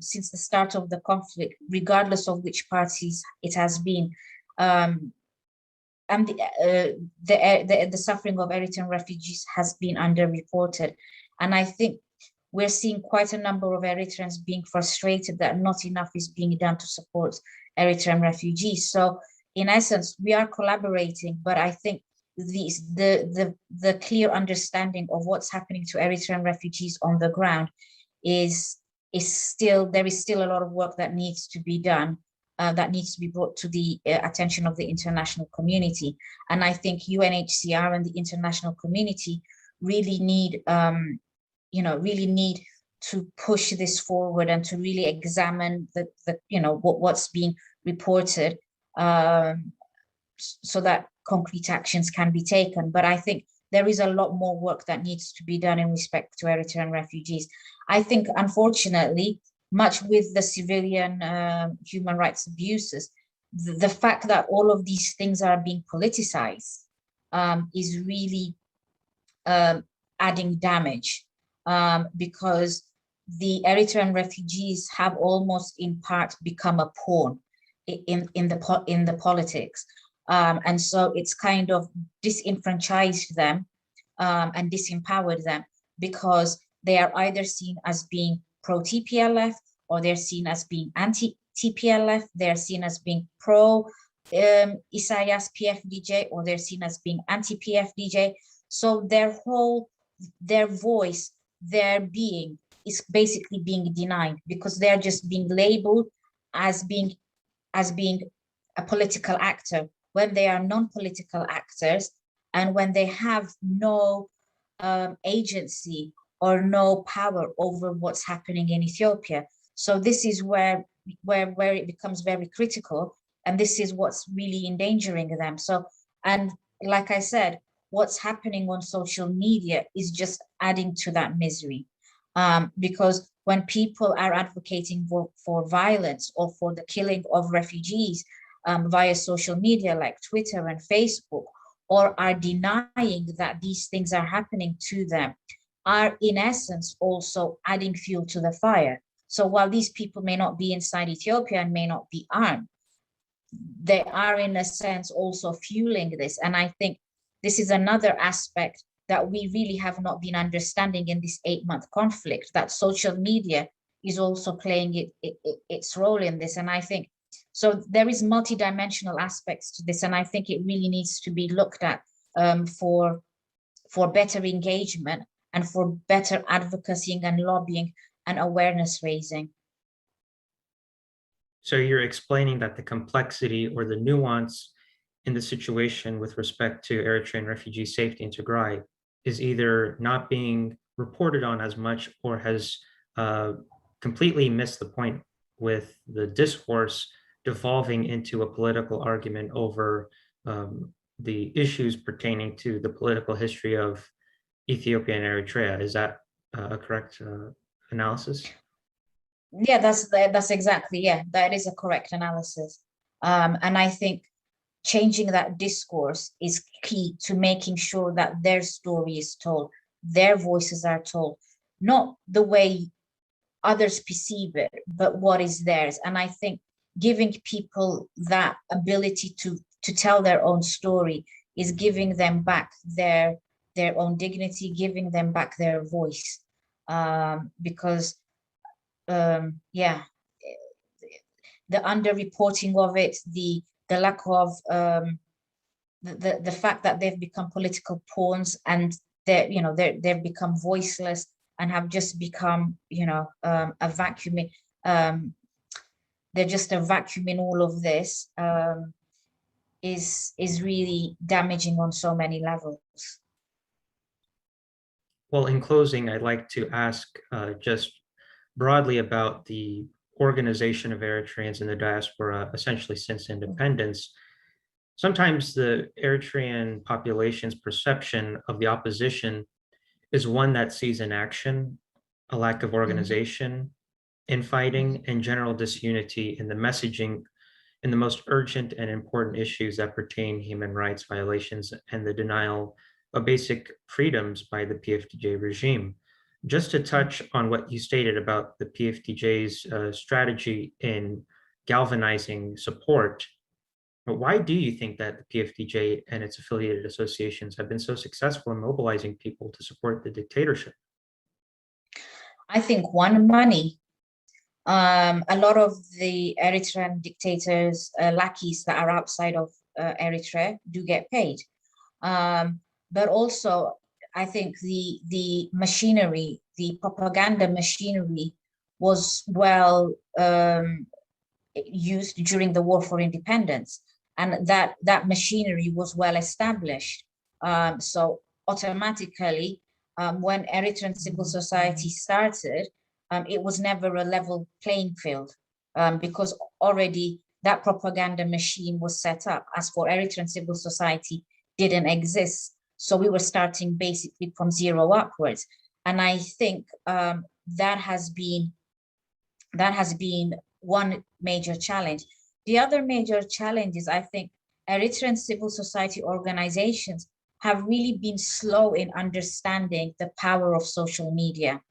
since the start of the conflict, regardless of which parties it has been, and the suffering of Eritrean refugees has been underreported. And I think we're seeing quite a number of Eritreans being frustrated that not enough is being done to support Eritrean refugees. So in essence, we are collaborating, but I think the clear understanding of what's happening to Eritrean refugees on the ground is still, there is still a lot of work that needs to be done, that needs to be brought to the attention of the international community. And I think UNHCR and the international community really need, really need to push this forward and to really examine what's being reported, so that concrete actions can be taken. But I think there is a lot more work that needs to be done in respect to Eritrean refugees. I think, unfortunately, much with the civilian human rights abuses, the fact that all of these things are being politicized is really adding damage, because the Eritrean refugees have almost in part become a pawn in the politics. And so it's kind of disenfranchised them and disempowered them, because they are either seen as being pro-TPLF, or they're seen as being anti-TPLF, they're seen as being pro-Isaias PFDJ, or they're seen as being anti-PFDJ. So their voice, their being is basically being denied, because they're just being labeled as being a political actor, when they are non-political actors, and when they have no agency or no power over what's happening in Ethiopia. So this is where it becomes very critical, and this is what's really endangering them. So, and like I said, what's happening on social media is just adding to that misery. Because when people are advocating for violence or for the killing of refugees via social media like Twitter and Facebook, or are denying that these things are happening to them, are in essence also adding fuel to the fire. So while these people may not be inside Ethiopia and may not be armed, they are in a sense also fueling this. And I think this is another aspect that we really have not been understanding in this 8-month conflict, that social media is also playing its role in this. And I think, so there is multidimensional aspects to this, and I think it really needs to be looked at for better engagement and for better advocacy and lobbying and awareness raising. So you're explaining that the complexity or the nuance in the situation with respect to Eritrean refugee safety in Tigray is either not being reported on as much or has completely missed the point, with the discourse devolving into a political argument over the issues pertaining to the political history of Ethiopia and Eritrea. Is that a correct analysis? Yeah, that's exactly, yeah, that is a correct analysis. And I think changing that discourse is key to making sure that their story is told, their voices are told, not the way others perceive it, but what is theirs. And I think giving people that ability to tell their own story is giving them back their own dignity, giving them back their voice. Because yeah, the underreporting of it, the lack of the fact that they've become political pawns, and they've become voiceless and have just become a vacuum. They're just a vacuum in all of this. Is really damaging on so many levels. Well, in closing, I'd like to ask just broadly about the organization of Eritreans in the diaspora, essentially since independence. Sometimes the Eritrean population's perception of the opposition is one that sees inaction, a lack of organization, infighting, and general disunity in the messaging in the most urgent and important issues that pertain human rights violations and the denial of basic freedoms by the PFDJ regime. Just to touch on what you stated about the PFDJ's strategy in galvanizing support, why do you think that the PFDJ and its affiliated associations have been so successful in mobilizing people to support the dictatorship? I think one, money. A lot of the Eritrean dictators, lackeys that are outside of Eritrea do get paid. But also, I think the machinery, the propaganda machinery was well used during the War for Independence, and that machinery was well established. So automatically, when Eritrean civil society started, it was never a level playing field, because already that propaganda machine was set up. As for Eritrean civil society, didn't exist. So we were starting basically from zero upwards. And I think that has been one major challenge. The other major challenge is, I think, Eritrean civil society organizations have really been slow in understanding the power of social media.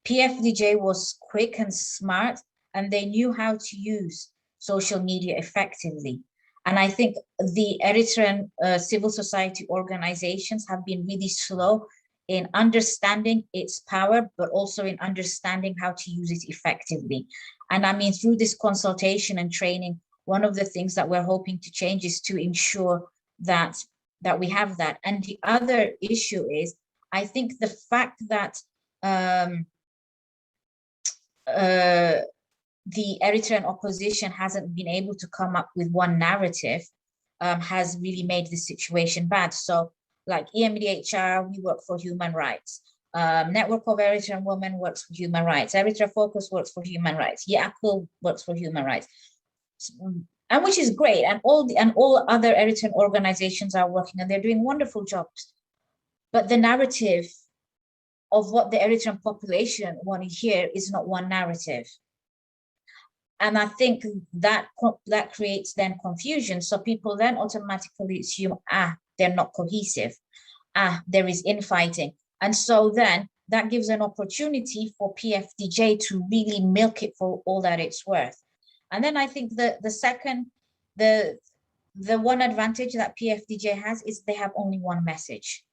PFDJ was quick and smart, and they knew how to use social media effectively. And I think the Eritrean civil society organizations have been really slow in understanding its power, but also in understanding how to use it effectively. And I mean, through this consultation and training, one of the things that we're hoping to change is to ensure that we have that. And the other issue is, I think the fact that the Eritrean opposition hasn't been able to come up with one narrative has really made the situation bad. So like EMDHR, we work for human rights. Network of Eritrean Women works for human rights. Eritrea Focus works for human rights. YACL works for human rights, and which is great. And all other Eritrean organizations are working, and they're doing wonderful jobs. But the narrative of what the Eritrean population want to hear is not one narrative. And I think that creates then confusion. So people then automatically assume, they're not cohesive. There is infighting. And so then that gives an opportunity for PFDJ to really milk it for all that it's worth. And then I think the one advantage that PFDJ has is they have only one message.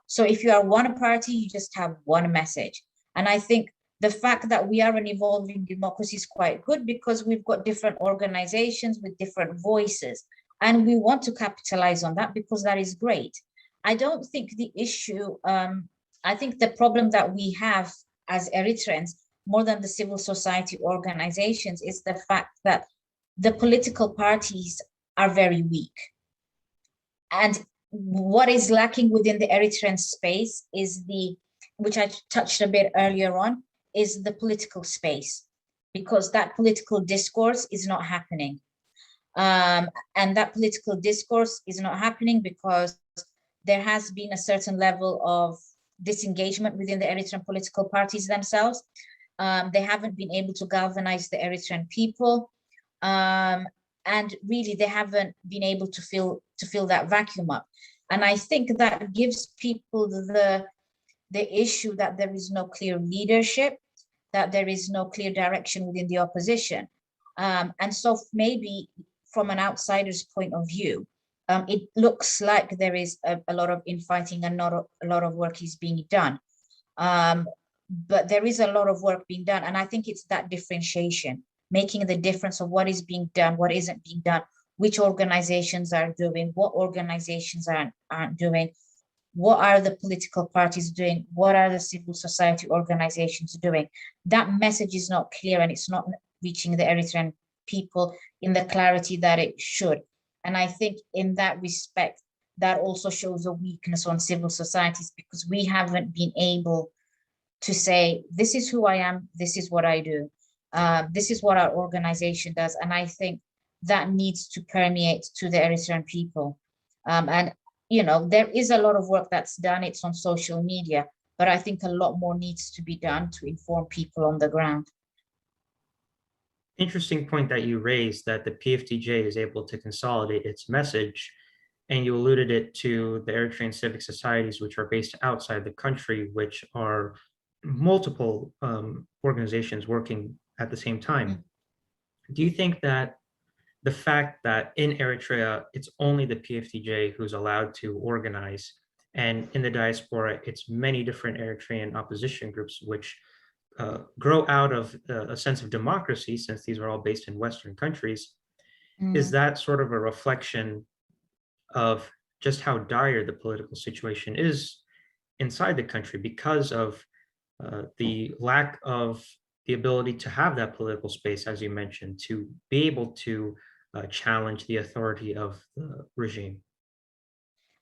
So if you are one party, you just have one message. And I think the fact that we are an evolving democracy is quite good, because we've got different organizations with different voices, and we want to capitalize on that, because that is great. I don't think the issue, I think the problem that we have as Eritreans, more than the civil society organizations, is the fact that the political parties are very weak. And what is lacking within the Eritrean space is which I touched a bit earlier on, is the political space, because that political discourse is not happening. And that political discourse is not happening because there has been a certain level of disengagement within the Eritrean political parties themselves. They haven't been able to galvanize the Eritrean people. And really, they haven't been able to fill that vacuum up. And I think that gives people the issue that there is no clear leadership, that there is no clear direction within the opposition. And so maybe from an outsider's point of view, it looks like there is a lot of infighting and not a lot of work is being done. But there is a lot of work being done. And I think it's that differentiation, making the difference of what is being done, what isn't being done, which organizations are doing, what organizations aren't doing, what are the political parties doing, what are the civil society organizations doing. That message is not clear, and it's not reaching the Eritrean people in the clarity that it should. And I think in that respect, that also shows a weakness on civil societies, because we haven't been able to say, this is who I am, this is what I do, this is what our organization does. And I think that needs to permeate to the Eritrean people. And there is a lot of work that's done, it's on social media, but I think a lot more needs to be done to inform people on the ground. Interesting point that you raised, that the PFDJ is able to consolidate its message, and you alluded it to the Eritrean civic societies, which are based outside the country, which are multiple organizations working at the same time. Mm-hmm. Do you think that the fact that in Eritrea, it's only the PFDJ who's allowed to organize, and in the diaspora, it's many different Eritrean opposition groups, which grow out of a sense of democracy, since these are all based in Western countries, is that sort of a reflection of just how dire the political situation is inside the country, because of the lack of the ability to have that political space, as you mentioned, to be able to challenge the authority of the regime?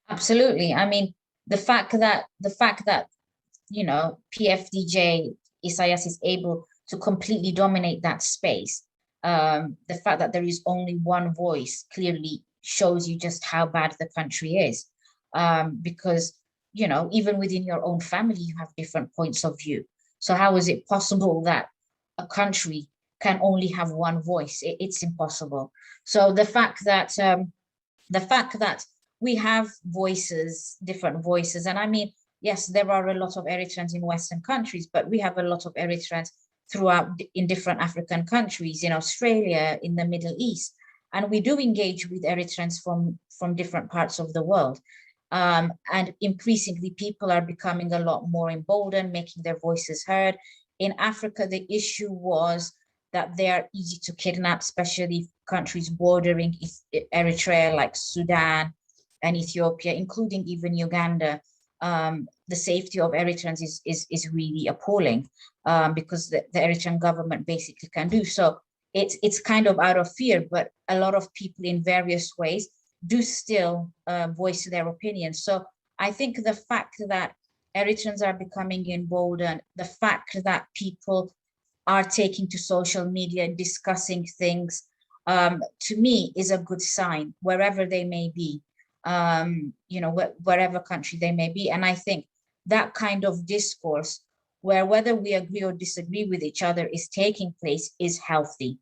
Absolutely. I mean, the fact that PFDJ Isaias is able to completely dominate that space, the fact that there is only one voice clearly shows you just how bad the country is, because even within your own family you have different points of view. So how is it possible that a country can only have one voice? It's impossible. So the fact that we have voices, different voices, and I mean, yes, there are a lot of Eritreans in Western countries, but we have a lot of Eritreans throughout in different African countries, in Australia, in the Middle East. And we do engage with Eritreans from different parts of the world. And increasingly, people are becoming a lot more emboldened, making their voices heard. In Africa, the issue was that they are easy to kidnap, especially countries bordering Eritrea, like Sudan and Ethiopia, including even Uganda. The safety of Eritreans is really appalling, because the Eritrean government basically can do so. It's kind of out of fear, but a lot of people in various ways do still voice their opinions. So I think the fact that Eritreans are becoming emboldened. The fact that people are taking to social media, discussing things, to me is a good sign, wherever they may be, wherever country they may be. And I think that kind of discourse, where whether we agree or disagree with each other is taking place, is healthy.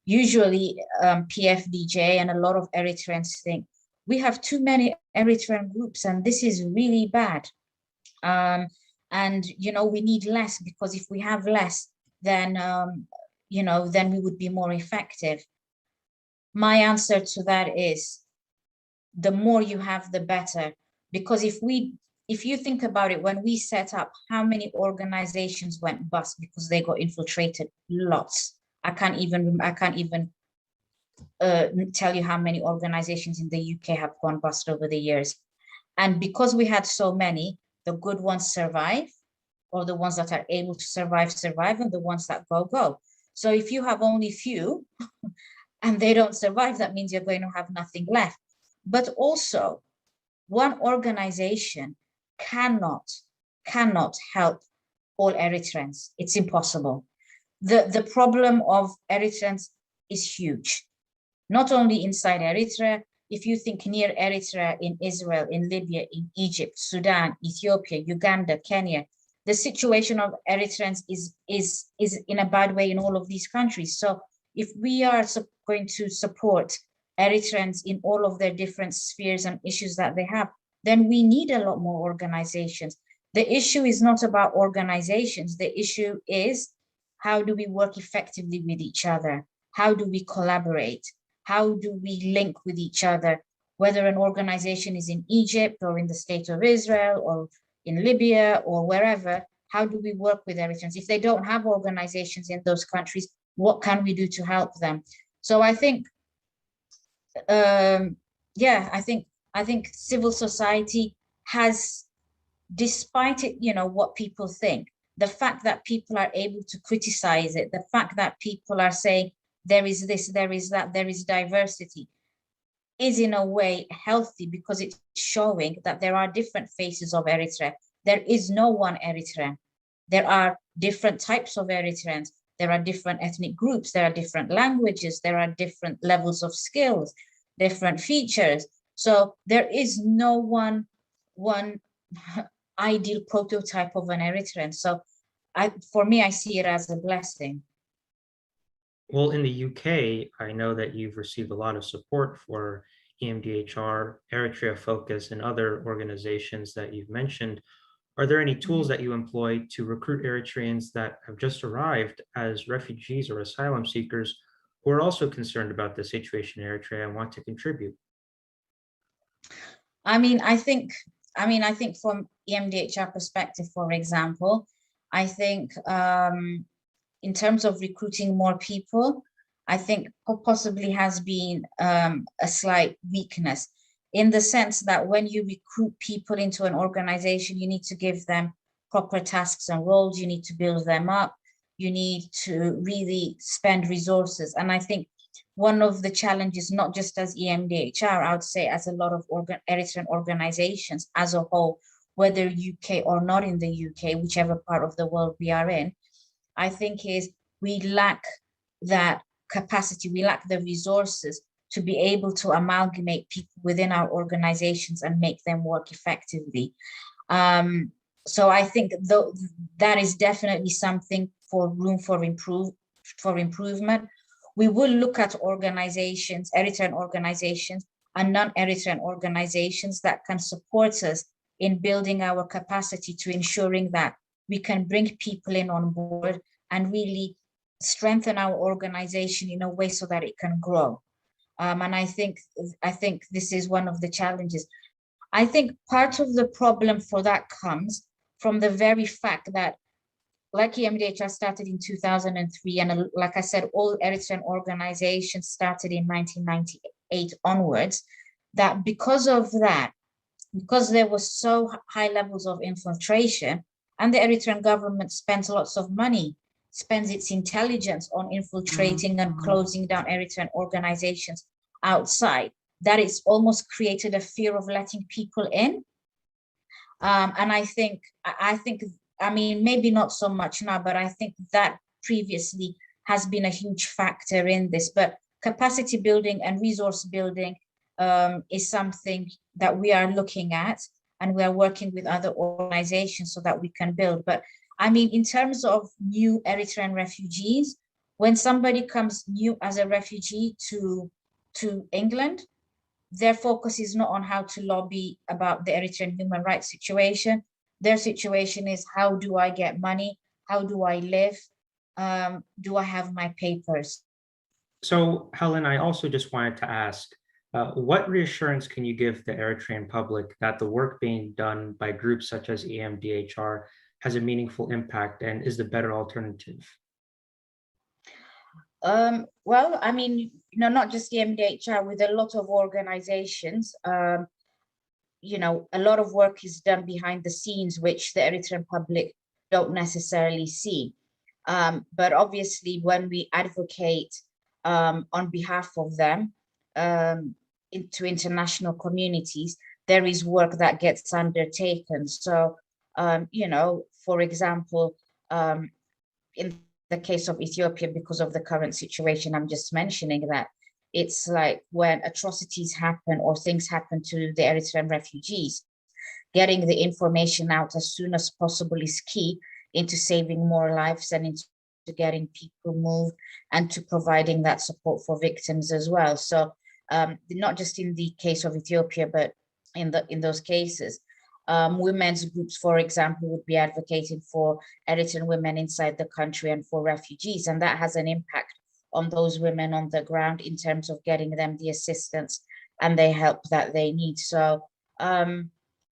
Usually PFDJ and a lot of Eritreans think we have too many Eritrean groups and this is really bad. And we need less, because if we have less, then then we would be more effective. My answer to that is, the more you have, the better. Because if you think about it, when we set up, how many organizations went bust because they got infiltrated? Lots. I can't even tell you how many organizations in the UK have gone bust over the years. And because we had so many, the good ones survive, or the ones that are able to survive, and the ones that go. So if you have only few and they don't survive, that means you're going to have nothing left. But also, one organization cannot help all Eritreans. It's impossible. The problem of Eritreans is huge, not only inside Eritrea. If you think near Eritrea, in Israel, in Libya, in Egypt, Sudan, Ethiopia, Uganda, Kenya, the situation of Eritreans is in a bad way in all of these countries. So if we are going to support Eritreans in all of their different spheres and issues that they have, then we need a lot more organizations. The issue is not about organizations. The issue is, how do we work effectively with each other? How do we collaborate? How do we link with each other? Whether an organization is in Egypt or in the state of Israel or in Libya or wherever, how do we work with Eritreans? If they don't have organizations in those countries, what can we do to help them? So I think, I think civil society has, despite it, what people think, the fact that people are able to criticize it, the fact that people are saying there is this, there is that, there is diversity, is in a way healthy, because it's showing that there are different faces of Eritrea. There is no one Eritrean. There are different types of Eritreans. There are different ethnic groups. There are different languages. There are different levels of skills, different features. So there is no one ideal prototype of an Eritrean. So for me, I see it as a blessing. Well, in the UK, I know that you've received a lot of support for EMDHR, Eritrea Focus, and other organizations that you've mentioned. Are there any tools that you employ to recruit Eritreans that have just arrived as refugees or asylum seekers who are also concerned about the situation in Eritrea and want to contribute? I think from EMDHR perspective, for example, I think in terms of recruiting more people, I think possibly has been a slight weakness, in the sense that when you recruit people into an organization, you need to give them proper tasks and roles, you need to build them up, you need to really spend resources. And I think one of the challenges, not just as EMDHR, I would say as a lot of Eritrean organizations as a whole, whether UK or not in the UK, whichever part of the world we are in, I think is we lack that capacity, we lack the resources to be able to amalgamate people within our organizations and make them work effectively. So I think that is definitely something for room for improvement. We will look at organizations, Eritrean organizations and non-Eritrean organizations that can support us in building our capacity to ensuring that we can bring people in on board and really strengthen our organization in a way so that it can grow. And I think this is one of the challenges. I think part of the problem for that comes from the very fact that, like EMDHR started in 2003, and like I said, all Eritrean organizations started in 1998 onwards, that because there was so high levels of infiltration, and the Eritrean government spends lots of money, spends its intelligence on infiltrating and closing down Eritrean organizations outside, that it's almost created a fear of letting people in. And I mean, maybe not so much now, but I think that previously has been a huge factor in this. But capacity building and resource building is something that we are looking at, and we are working with other organizations so that we can build. But I mean, in terms of new Eritrean refugees, when somebody comes new as a refugee to England, their focus is not on how to lobby about the Eritrean human rights situation. Their situation is, how do I get money? How do I live? Do I have my papers? So, Helen, I also just wanted to ask, what reassurance can you give the Eritrean public that the work being done by groups such as EMDHR has a meaningful impact and is the better alternative? Well, I mean, not just the MDHR, with a lot of organizations, a lot of work is done behind the scenes, which the Eritrean public don't necessarily see. But obviously, when we advocate on behalf of them into international communities, there is work that gets undertaken. So, for example, in the case of Ethiopia, because of the current situation, I'm just mentioning that it's like when atrocities happen or things happen to the Eritrean refugees, getting the information out as soon as possible is key into saving more lives and into getting people moved and to providing that support for victims as well. So not just in the case of Ethiopia, but in those cases. Women's groups, for example, would be advocating for Eritrean women inside the country and for refugees, and that has an impact on those women on the ground in terms of getting them the assistance and the help that they need. So,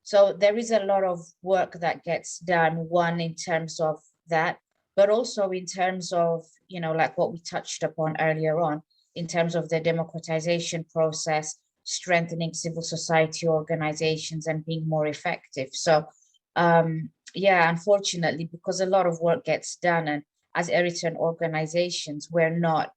so there is a lot of work that gets done, one in terms of that, but also in terms of, like what we touched upon earlier on, in terms of the democratization process, strengthening civil society organizations and being more effective. So yeah, unfortunately, because a lot of work gets done, and as Eritrean organizations, we're not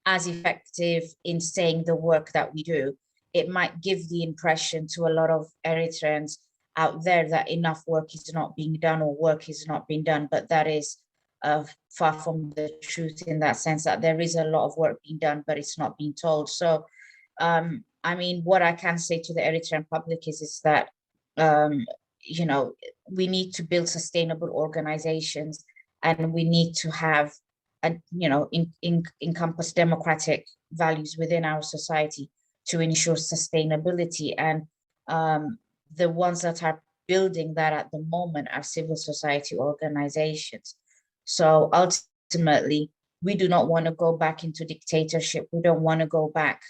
as effective in saying the work that we do, it might give the impression to a lot of Eritreans out there that enough work is not being done or work is not being done, but that is far from the truth, in that sense that there is a lot of work being done, but it's not being told. So I mean, what I can say to the Eritrean public is that, we need to build sustainable organizations, and we need to have, encompass democratic values within our society to ensure sustainability. And the ones that are building that at the moment are civil society organizations. So ultimately, we do not want to go back into dictatorship. We don't want to go back.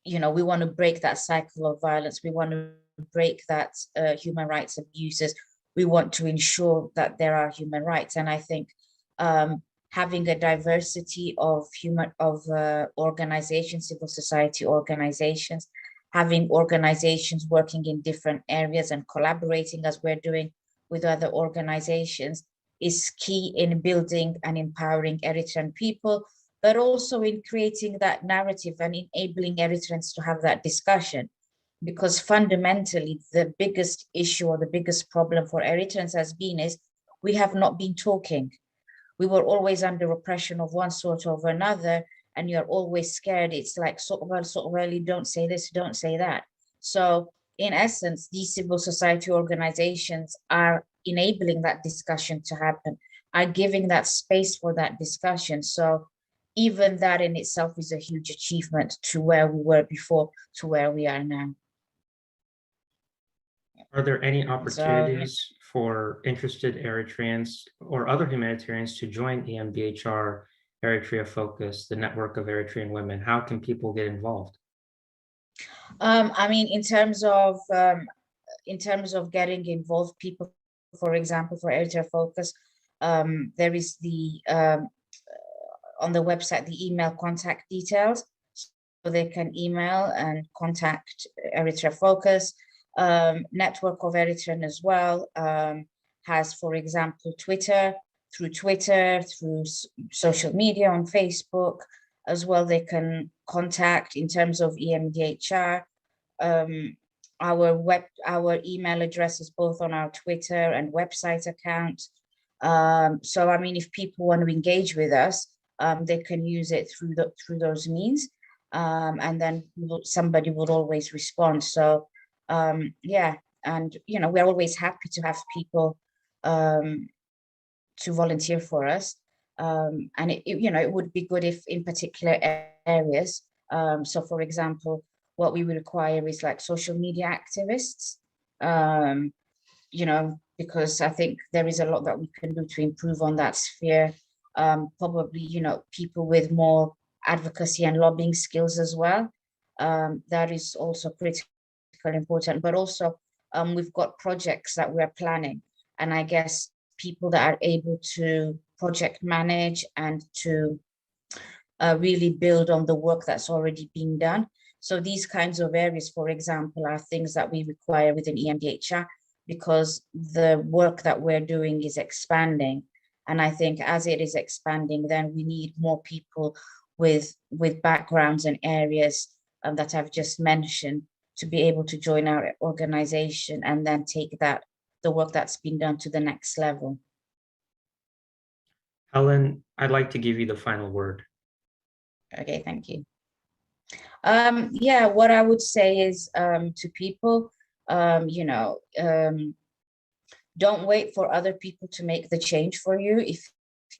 We want to break that cycle of violence. We want to break that human rights abuses. We want to ensure that there are human rights. And I think having a diversity of organizations, civil society organizations, having organizations working in different areas and collaborating as we're doing with other organizations is key in building and empowering Eritrean people, but also in creating that narrative and enabling Eritreans to have that discussion. Because fundamentally, the biggest issue or the biggest problem for Eritreans has been is we have not been talking. We were always under oppression of one sort or another, and you're always scared. It's like, sort of early, don't say this, don't say that. So in essence, these civil society organizations are enabling that discussion to happen, are giving that space for that discussion. So even that in itself is a huge achievement to where we were before to where we are now. Are there any opportunities for interested Eritreans or other humanitarians to join EMDHR, Eritrea Focus, the network of Eritrean women? How can people get involved? I mean, in terms of getting involved, people, for example, for Eritrea Focus, there is the on the website the email contact details, so they can email and contact Eritrea Focus. Network of Eritrean as well has, for example, Twitter, through social media on Facebook as well. They can contact in terms of EMDHR. our email address is both on our Twitter and website account. So I mean, if people want to engage with us, they can use it through those means, and then somebody would always respond. So yeah, and we're always happy to have people to volunteer for us, and it would be good if in particular areas. So for example, what we would require is like social media activists, because I think there is a lot that we can do to improve on that sphere. Probably, people with more advocacy and lobbying skills as well. That is also critically important, but also we've got projects that we're planning. And I guess people that are able to project manage and to really build on the work that's already being done. So these kinds of areas, for example, are things that we require within EMDHR, because the work that we're doing is expanding. And I think as it is expanding, then we need more people with backgrounds and areas that I've just mentioned to be able to join our organization and then take the work that's been done to the next level. Helen, I'd like to give you the final word. Okay, thank you. Yeah, what I would say is to people, don't wait for other people to make the change for you.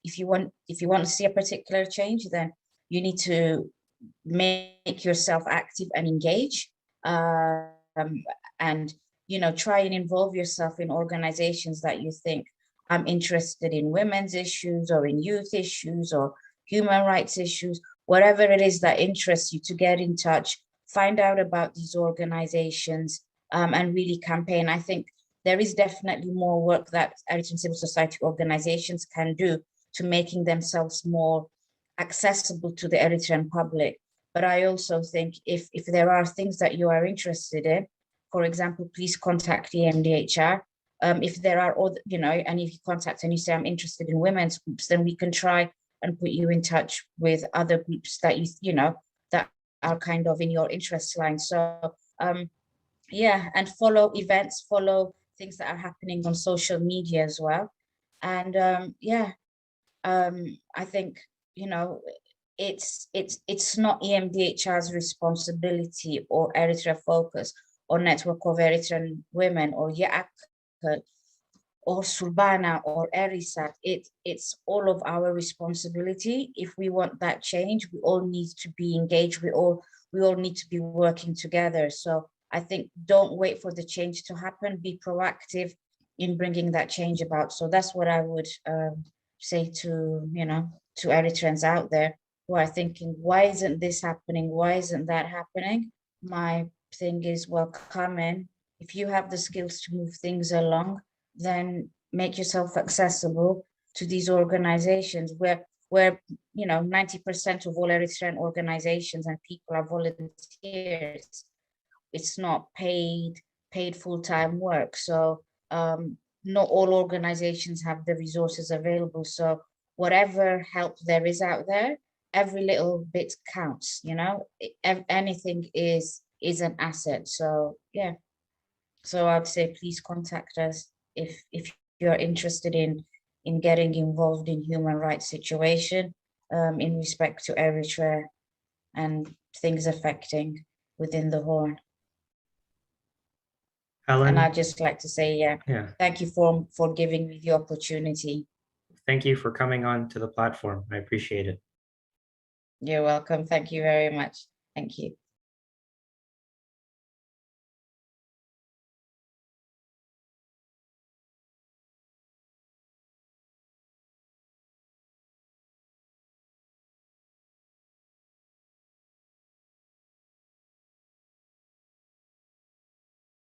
If you want to see a particular change, then you need to make yourself active and engage, and try and involve yourself in organizations that you think, I'm interested in women's issues or in youth issues or human rights issues, whatever it is that interests you, to get in touch, find out about these organizations, and really campaign. I think there is definitely more work that Eritrean civil society organizations can do to making themselves more accessible to the Eritrean public. But I also think if there are things that you are interested in, for example, please contact the MDHR. If there are other, and if you contact and you say, I'm interested in women's groups, then we can try and put you in touch with other groups that that are kind of in your interest line. So yeah, and follow events, follow things that are happening on social media as well. And yeah, I think it's not EMDHR's responsibility or Eritrea Focus or Network of Eritrean Women or YAAK or Surbana or Erisat. It's all of our responsibility. If we want that change, we all need to be engaged. We all need to be working together. So I think don't wait for the change to happen. Be proactive in bringing that change about. So that's what I would say to to Eritreans out there who are thinking, why isn't this happening? Why isn't that happening? My thing is, well, come in. If you have the skills to move things along, then make yourself accessible to these organizations where 90% of all Eritrean organizations and people are volunteers. It's not paid full-time work. So not all organizations have the resources available. So whatever help there is out there, every little bit counts, anything is an asset. So yeah, so I'd say please contact us if you're interested in getting involved in human rights situation in respect to Eritrea and things affecting within the Horn. Helen, and I'd just like to say, yeah, thank you for giving me the opportunity. Thank you for coming on to the platform. I appreciate it. You're welcome. Thank you very much. Thank you.